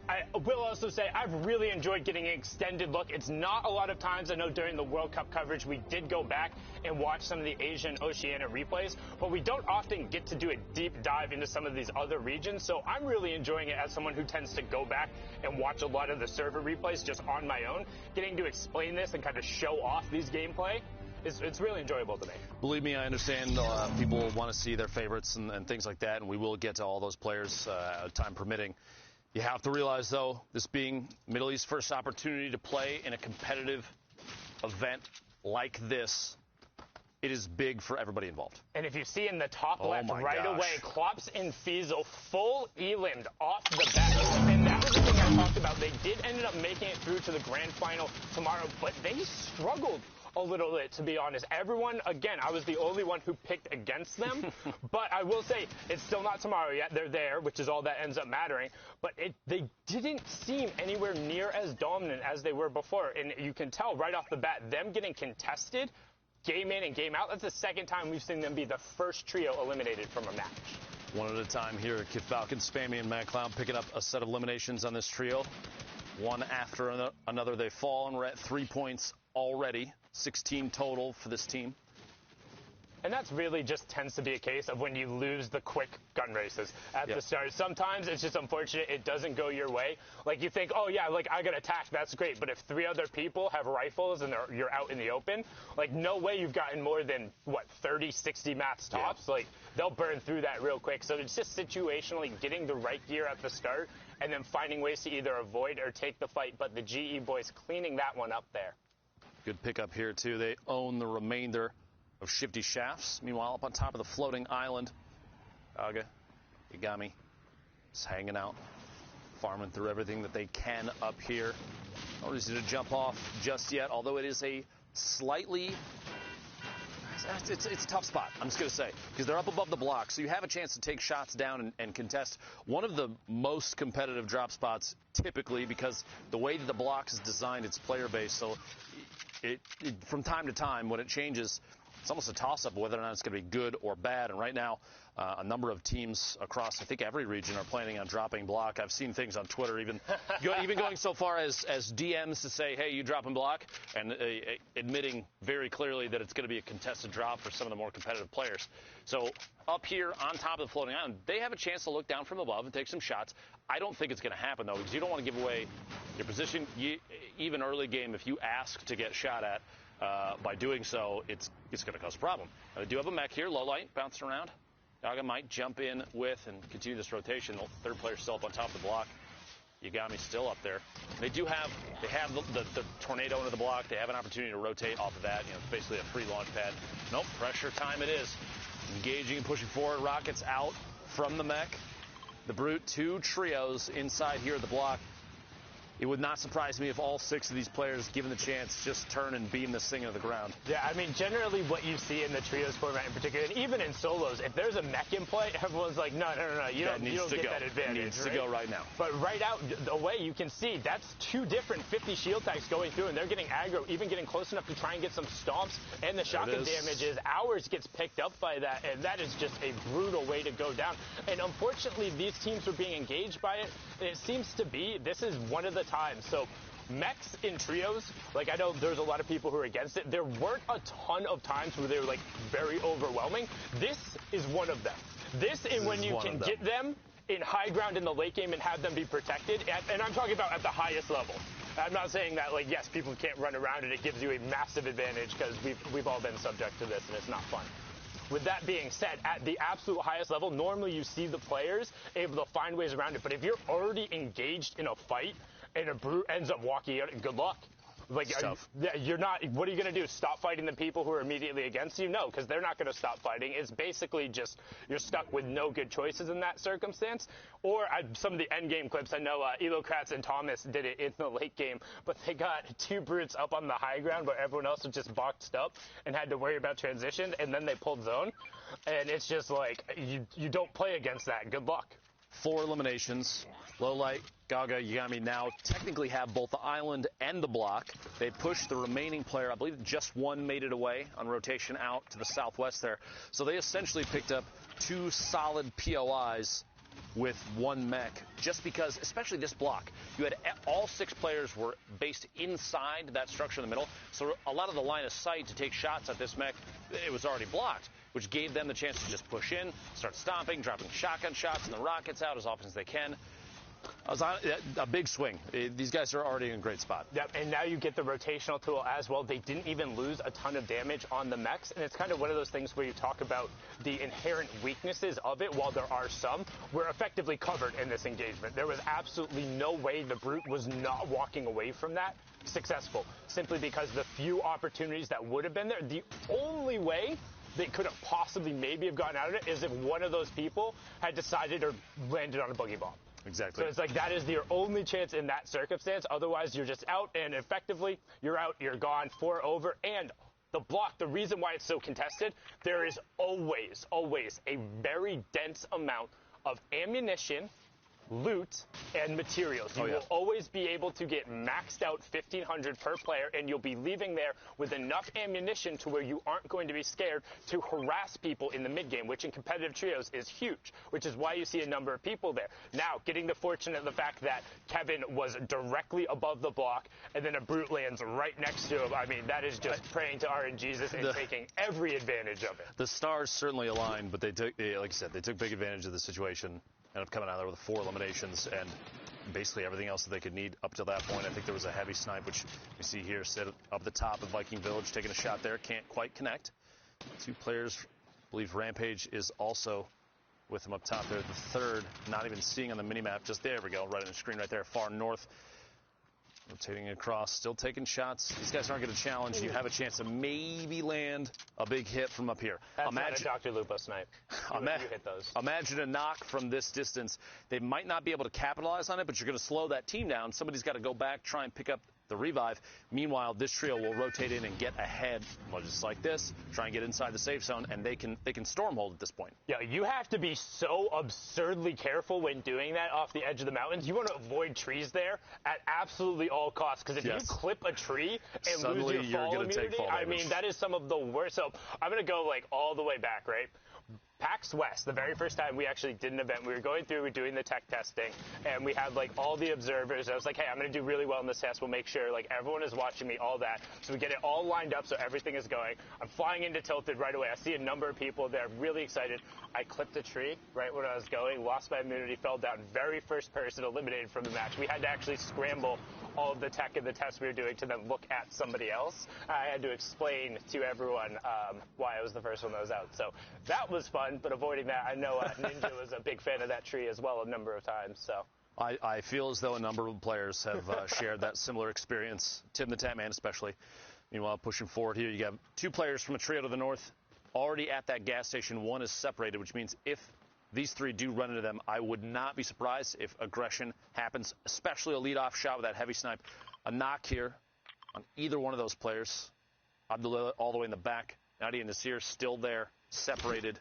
I will also say I've really enjoyed getting an extended look. It's not a lot of times. I know during the World Cup coverage we did go back and watch some of the Asian Oceania replays, but we don't often get to do a deep dive into some of these other regions. So I'm really enjoying it as someone who tends to go back and watch a lot of the server replays just on my own. Getting to explain this and kind of show off these gameplay, it's really enjoyable to me. Believe me, I understand people want to see their favorites and things like that, and we will get to all those players, time permitting. You have to realize, though, this being Middle East's first opportunity to play in a competitive event like this, it is big for everybody involved. And if you see in the top left right away, Klops and Fiesel full elim'd off the bat. And that was the thing I talked about. They did end up making it through to the grand final tomorrow, but they struggled a little bit, to be honest. Everyone, again, I was the only one who picked against them, but I will say it's still not tomorrow yet. They're there, which is all that ends up mattering, but they didn't seem anywhere near as dominant as they were before, and you can tell right off the bat, them getting contested game in and game out. That's the second time we've seen them be the first trio eliminated from a match. One at a time here. Kid Falcon, Spammy, and Mad Clown picking up a set of eliminations on this trio. One after another, they fall, and we're at 3 points already. 16 total for this team. And that's really just tends to be a case of when you lose the quick gun races at the start. Sometimes it's just unfortunate it doesn't go your way. Like you think, oh yeah, like I got attacked, that's great. But if 3 other people have rifles and you're out in the open, like no way you've gotten more than, what, 30, 60 mats tops? Like they'll burn through that real quick. So it's just situationally getting the right gear at the start and then finding ways to either avoid or take the fight. But the GE boys cleaning that one up there. Good pickup here, too. They own the remainder of Shifty Shafts. Meanwhile, up on top of the floating island, Aga, Yagami, is hanging out, farming through everything that they can up here. Not easy to jump off just yet, although it is a slightly... It's a tough spot, I'm just going to say, because they're up above the block, so you have a chance to take shots down and contest. One of the most competitive drop spots, typically, because the way that the block is designed, it's player-based, so from time to time, when it changes, it's almost a toss-up whether or not it's going to be good or bad. And right now, a number of teams across, I think, every region are planning on dropping block. I've seen things on Twitter, even going so far as DMs to say, hey, you dropping block, and admitting very clearly that it's going to be a contested drop for some of the more competitive players. So up here on top of the floating island, they have a chance to look down from above and take some shots. I don't think it's going to happen, though, because you don't want to give away your position. Even early game, if you ask to get shot at, by doing so, it's going to cause a problem. They do have a mech here, low light, bouncing around. Yaga might jump in with and continue this rotation. The third player still up on top of the block. Yagami's still up there. They have the tornado into the block. They have an opportunity to rotate off of that. You know, it's basically a free launch pad. Nope, pressure time it is. Engaging and pushing forward. Rockets out from the mech. The Brute, 2 trios inside here at the block. It would not surprise me if all 6 of these players, given the chance, just turn and beam this thing into the ground. Yeah, I mean, generally what you see in the trios format in particular, and even in solos, if there's a mech in play, everyone's like, no, you don't get that advantage. It needs to go right now. But right out the way, you can see that's 2 different 50 shield tags going through, and they're getting aggro, even getting close enough to try and get some stomps, and the shotgun damages. Ours gets picked up by that, and that is just a brutal way to go down. And unfortunately, these teams are being engaged by it, and it seems to be this is one of the times. So mechs in trios, like I know there's a lot of people who are against it. There weren't a ton of times where they were like very overwhelming. This is one of them. This is when you can get them in high ground in the late game and have them be protected. And I'm talking about at the highest level. I'm not saying that, like, yes, people can't run around and it gives you a massive advantage because we've all been subject to this and it's not fun. With that being said, at the absolute highest level, normally you see the players able to find ways around it. But if you're already engaged in a fight and a brute ends up walking out, good luck. Like, you're not, what are you going to do? Stop fighting the people who are immediately against you? No, because they're not going to stop fighting. It's basically just, you're stuck with no good choices in that circumstance. Or some of the end game clips, I know Elocrats and Thomas did it in the late game, but they got two brutes up on the high ground where everyone else was just boxed up and had to worry about transition, and then they pulled zone. And it's just like, you don't play against that. Good luck. 4 eliminations. Low light, Gaga, Yagami now technically have both the island and the block. They pushed the remaining player. I believe just one made it away on rotation out to the southwest there. So they essentially picked up 2 solid POIs with 1 mech, just because, especially this block, you had all 6 players were based inside that structure in the middle. So a lot of the line of sight to take shots at this mech, it was already blocked, which gave them the chance to just push in, start stomping, dropping shotgun shots and the rockets out as often as they can. I was on a big swing. These guys are already in a great spot. Yep, and now you get the rotational tool as well. They didn't even lose a ton of damage on the mechs, and it's kind of one of those things where you talk about the inherent weaknesses of it. While there are some, we're effectively covered in this engagement. There was absolutely no way the brute was not walking away from that successful, simply because the few opportunities that would have been there, the only way they could have possibly maybe have gotten out of it is if one of those people had decided or landed on a boogie bomb. Exactly. So it's like that is your only chance in that circumstance. Otherwise, you're just out, and effectively, you're out, you're gone, 4 over. And the block, the reason why it's so contested, there is always, always a very dense amount of ammunition, loot, and materials. You will always be able to get maxed out 1,500 per player, and you'll be leaving there with enough ammunition to where you aren't going to be scared to harass people in the mid-game, which in competitive trios is huge, which is why you see a number of people there. Now, getting the fortune of the fact that Kevin was directly above the block, and then a brute lands right next to him, I mean, that is just praying to RNGesus and taking every advantage of it. The stars certainly aligned, but they took, like I said, they took big advantage of the situation. Ended up coming out there with 4 eliminations and basically everything else that they could need up to that point. I think there was a heavy snipe, which you see here, sit up the top of Viking Village, taking a shot there. Can't quite connect. 2 players, I believe Rampage is also with him up top there. The third, not even seeing on the minimap. Just there we go, right on the screen right there, far north. Rotating across, still taking shots. These guys aren't going to challenge. You have a chance to maybe land a big hit from up here. That's not a Dr. Lupo snipe. You hit those. Imagine a knock from this distance. They might not be able to capitalize on it, but you're going to slow that team down. Somebody's got to go back, try and pick up the revive. Meanwhile, this trio will rotate in and get ahead, just like this, try and get inside the safe zone, and they can stormhold at this point. Yeah, you have to be so absurdly careful when doing that off the edge of the mountains. You want to avoid trees there at absolutely all costs, because if you clip a tree and suddenly lose your fall immunity, I mean, that is some of the worst. So I'm going to go like all the way back, right? PAX West, the very first time we actually did an event, we were going through, we were doing the tech testing, and we had like all the observers. I was like, hey, I'm going to do really well in this test. We'll make sure like everyone is watching me, all that. So we get it all lined up so everything is going. I'm flying into Tilted right away. I see a number of people there, really excited. I clipped a tree right when I was going, lost my immunity, fell down. Very first person eliminated from the match. We had to actually scramble all of the tech and the tests we were doing to then look at somebody else. I had to explain to everyone why I was the first one that was out. So that was fun, but avoiding that, I know Ninja was a big fan of that tree as well a number of times. So I feel as though a number of players have shared that similar experience, Tim the Tatman especially. Meanwhile, pushing forward here, you have 2 players from a trio to the north already at that gas station. 1 is separated, which means if these 3 do run into them, I would not be surprised if aggression happens, especially a lead-off shot with that heavy snipe. A knock here on either one of those players. Abdullah all the way in the back. Nadia and Nasir still there, separated.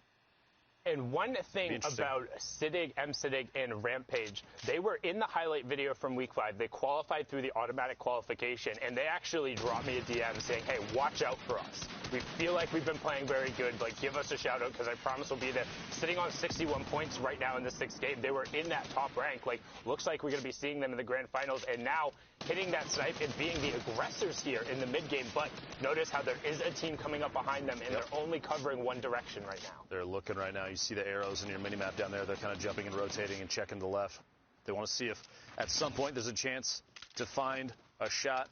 And one thing about Siddig, M-Siddig, and Rampage, they were in the highlight video from Week 5. They qualified through the automatic qualification, and they actually dropped me a DM saying, hey, watch out for us. We feel like we've been playing very good, but give us a shout out because I promise we'll be there. Sitting on 61 points right now in the 6th game. They were in that top rank. Like, looks like we're going to be seeing them in the grand finals, and now hitting that snipe and being the aggressors here in the mid game. But notice how there is a team coming up behind them, and they're only covering one direction right now. They're looking right now. You see the arrows in your mini-map down there. They're kind of jumping and rotating and checking to the left. They want to see if at some point there's a chance to find a shot.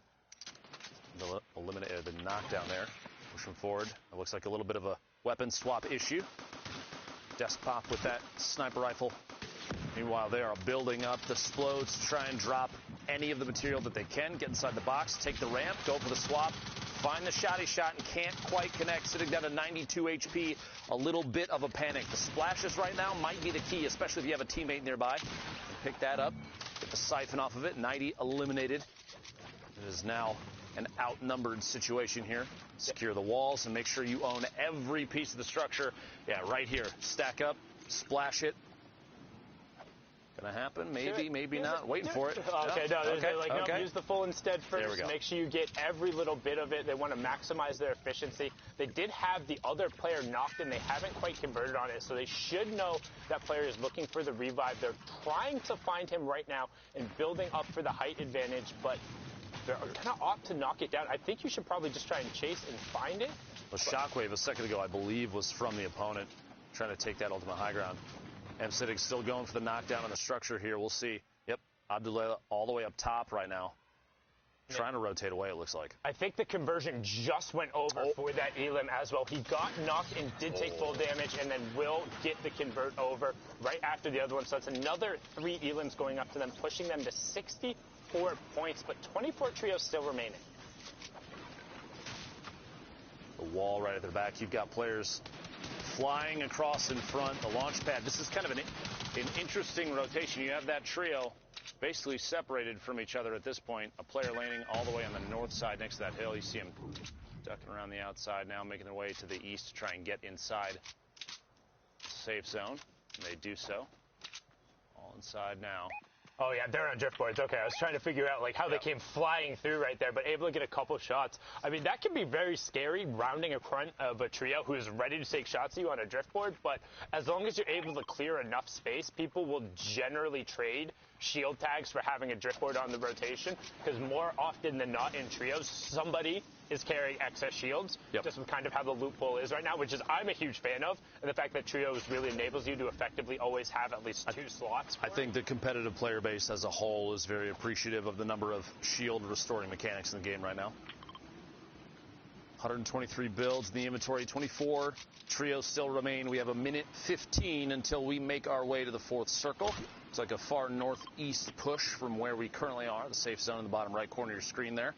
They'll eliminate the knockdown there. Pushing forward. It looks like a little bit of a weapon swap issue. Desktop with that sniper rifle. Meanwhile, they are building up the explodes to try and drop any of the material that they can. Get inside the box, take the ramp, go for the swap, find the shotty shot, and can't quite connect. Sitting down to 92 HP, a little bit of a panic. The splashes right now might be the key, especially if you have a teammate nearby. Pick that up, get the siphon off of it. 90 eliminated. It is now an outnumbered situation here. Secure the walls and make sure you own every piece of the structure. Yeah, right here. Stack up, splash it. Gonna happen? Maybe, maybe not. Waiting for it. Okay, no, no, use the full instead first. There we go. Make sure you get every little bit of it. They want to maximize their efficiency. They did have the other player knocked and they haven't quite converted on it, so they should know that player is looking for the revive. They're trying to find him right now and building up for the height advantage, but they're kind of opt to knock it down. I think you should probably just try and chase and find it. The shockwave a second ago, I believe, was from the opponent trying to take that ultimate high ground. M-Citic still going for the knockdown on the structure here. We'll see. Yep, Abdullah all the way up top right now. Trying to rotate away, it looks like. I think the conversion just went over for that Elim as well. He got knocked and did take full damage and then will get the convert over right after the other one. So it's another 3 Elims going up to them, pushing them to 64 points, but 24 trios still remaining. The wall right at their back. You've got players flying across in front, the launch pad. This is kind of an interesting rotation. You have that trio basically separated from each other at this point. A player landing all the way on the north side next to that hill. You see him ducking around the outside now, making their way to the east to try and get inside the safe zone. And they do so. All inside now. Oh, yeah, they're on driftboards. Okay, I was trying to figure out, like, how they came flying through right there, but able to get a couple shots. I mean, that can be very scary, rounding in front of a trio who's ready to take shots at you on a driftboard, but as long as you're able to clear enough space, people will generally trade shield tags for having a driftboard on the rotation, because more often than not in trios, somebody is carrying excess shields, just with kind of how the loophole is right now, which is I'm a huge fan of, and the fact that trios really enables you to effectively always have at least 2 slots. I think the competitive player base as a whole is very appreciative of the number of shield restoring mechanics in the game right now. 123 builds in the inventory, 24 trios still remain. We have a minute 15 until we make our way to the 4th circle. It's like a far northeast push from where we currently are, the safe zone in the bottom right corner of your screen there.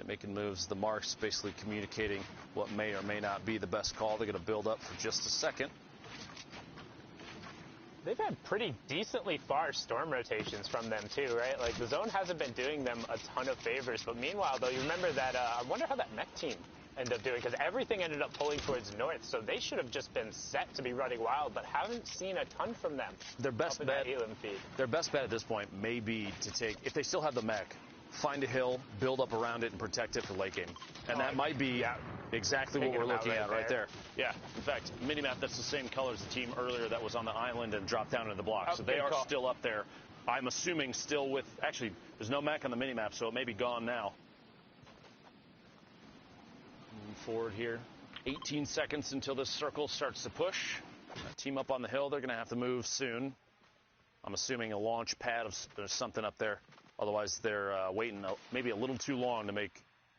Making moves, the marks basically communicating what may or may not be the best call. They're going to build up for just a second. They've had pretty decently far storm rotations from them too, right? Like the zone hasn't been doing them a ton of favors, but meanwhile though, you remember that, I wonder how that mech team ended up doing, because everything ended up pulling towards north, so they should have just been set to be running wild, but haven't seen a ton from them. Their best bet at this point may be to take, if they still have the mech, find a hill, build up around it, and protect it for late game. And that might be exactly what we're looking at right there. Yeah, in fact, minimap that's the same color as the team earlier that was on the island and dropped down into the block. So they are still up there. I'm assuming still with, actually, there's no mech on the minimap, so it may be gone now. Moving forward here. 18 seconds until this circle starts to push. Team up on the hill, they're going to have to move soon. I'm assuming a launch pad or something up there. Otherwise, they're waiting maybe a little too long to make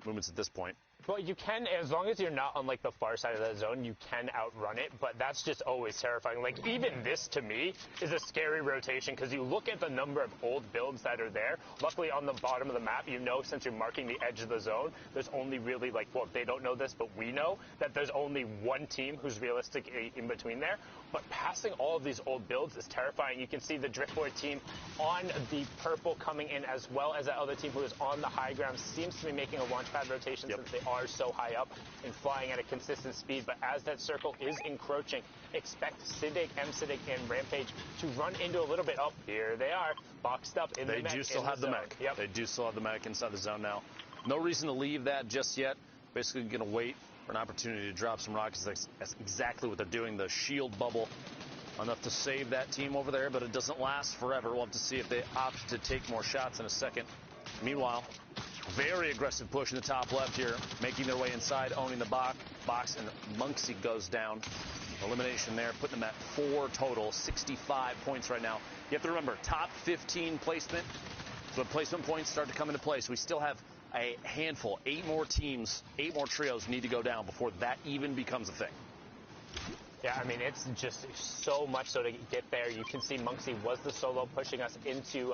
movements at this point. Well, you can, as long as you're not on, like, the far side of that zone, you can outrun it, but that's just always terrifying. Like, even this, to me, is a scary rotation, because you look at the number of old builds that are there. Luckily, on the bottom of the map, you know, since you're marking the edge of the zone, there's only really, like, well, they don't know this, but we know that there's only one team who's realistic in between there. But passing all of these old builds is terrifying. You can see the driftboard team on the purple coming in, as well as that other team who is on the high ground, seems to be making a launch pad rotation since they are so high up and flying at a consistent speed. But as that circle is encroaching, expect Cidic, M-Cidic, and Rampage to run into a little bit. Oh, here they are, boxed up in the mech. They do still have the mech. They do still have the mech inside the zone now. No reason to leave that just yet. Basically going to wait for an opportunity to drop some rockets. That's exactly what they're doing. The shield bubble enough to save that team over there, but it doesn't last forever. We'll have to see if they opt to take more shots in a second. Meanwhile, very aggressive push in the top left here, making their way inside, owning the box, and Monksy goes down. Elimination there, putting them at 4 total, 65 points right now. You have to remember, top 15 placement, so placement points start to come into place. We still have a handful, 8 more teams, 8 more trios need to go down before that even becomes a thing. Yeah, I mean, it's just so much so to get there. You can see Monksy was the solo pushing us into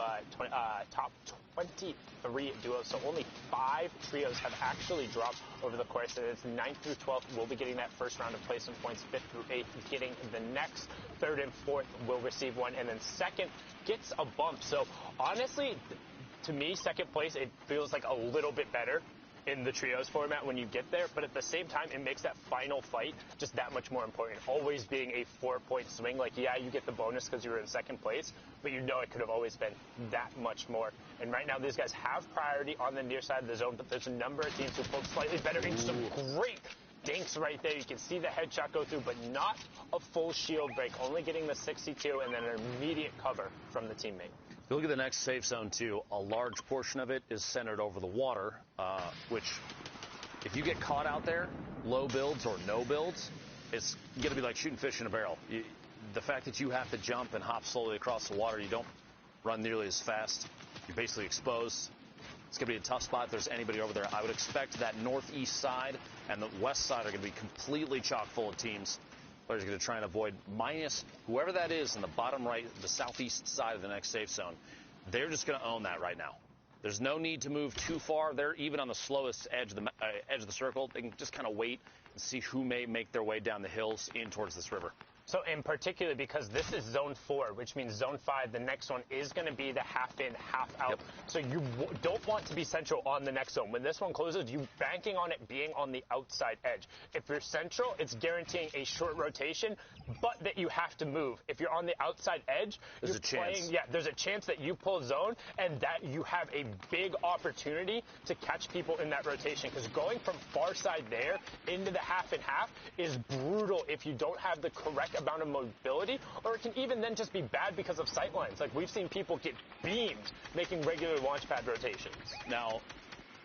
top 23 duos. So only 5 trios have actually dropped over the course. And it's 9th through 12th. We'll be getting that first round of placement points. 5th through 8th getting the next. 3rd and 4th will receive one. And then 2nd gets a bump. So honestly, to me, 2nd place, it feels like a little bit better in the trios format when you get there, but at the same time, it makes that final fight just that much more important. Always being a 4-point swing. Like, yeah, you get the bonus because you were in 2nd place, but you know it could have always been that much more. And right now, these guys have priority on the near side of the zone, but there's a number of teams who pulled slightly better and some great dinks right there. You can see the headshot go through, but not a full shield break, only getting the 62 and then an immediate cover from the teammate. If you look at the next safe zone, too, a large portion of it is centered over the water, which, if you get caught out there, low builds or no builds, it's going to be like shooting fish in a barrel. The fact that you have to jump and hop slowly across the water, you don't run nearly as fast. You're basically exposed. It's going to be a tough spot if there's anybody over there. I would expect that northeast side and the west side are going to be completely chock full of teams. Players are going to try and avoid minus whoever that is in the bottom right, the southeast side of the next safe zone. They're just going to own that right now. There's no need to move too far. They're even on the slowest edge of the circle. They can just kind of wait and see who may make their way down the hills in towards this river. So in particular, because this is zone 4, which means zone 5, the next one is going to be the half in, half out. Yep. So you don't want to be central on the next zone. When this one closes, you're banking on it being on the outside edge. If you're central, it's guaranteeing a short rotation, but that you have to move. If you're on the outside edge, there's a chance. Yeah, there's a chance that you pull zone and that you have a big opportunity to catch people in that rotation. Because going from far side there into the half and half is brutal if you don't have the correct amount of mobility, or it can even then just be bad because of sight lines. Like, we've seen people get beamed making regular launch pad rotations. Now,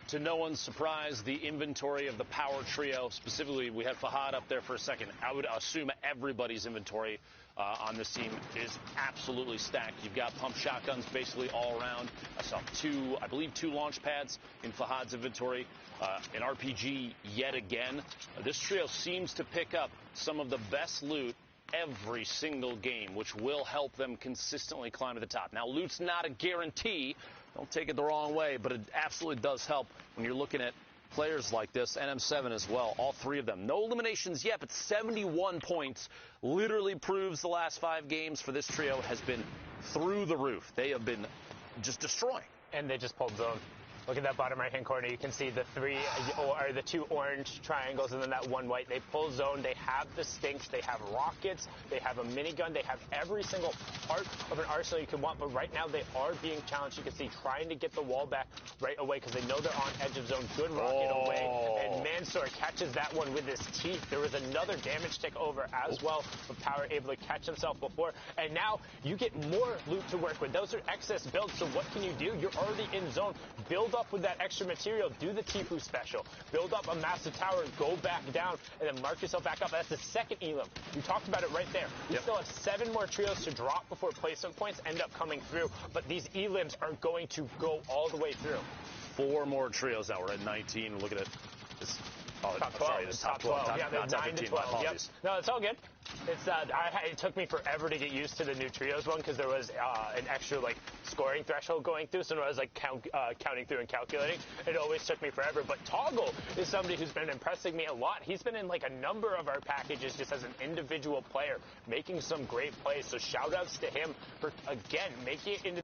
to no one's surprise, the inventory of the power trio, specifically, we had Fahad up there for a second. I would assume everybody's inventory on this team is absolutely stacked. You've got pump shotguns basically all around. I saw 2 launch pads in Fahad's inventory. An RPG yet again. This trio seems to pick up some of the best loot every single game, which will help them consistently climb to the top. Now, loot's not a guarantee. Don't take it the wrong way, but it absolutely does help when you're looking at players like this, NM7 as well, all 3 of them. No eliminations yet, but 71 points literally proves the last 5 games for this trio has been through the roof. They have been just destroying. And they just pulled zone. Look at that bottom right-hand corner. You can see the 2 orange triangles and then that 1 white. They pull zone. They have the stinks. They have rockets. They have a minigun. They have every single part of an arsenal you can want. But right now they are being challenged. You can see trying to get the wall back right away because they know they're on edge of zone. Good rocket away. And Mansour catches that one with his teeth. There was another damage tick over as well. But Power able to catch himself before. And now you get more loot to work with. Those are excess builds. So what can you do? You're already in zone. Build up with that extra material, do the Tifu special, build up a massive tower, go back down, and then mark yourself back up. That's the 2nd elim. You talked about it right there. We still have 7 more trios to drop before placement points end up coming through, but these elims are going to go all the way through. 4 more trios now. We're at 19. Look at it. It's top 12. Sorry, it's top 12. Yeah, they're 9 to 12. Yep. No, it's all good. It's it took me forever to get used to the new trios one because there was an extra scoring threshold going through. So when I was counting through and calculating, it always took me forever. But Toggle is somebody who's been impressing me a lot. He's been in a number of our packages just as an individual player, making some great plays. So shout outs to him for again making it into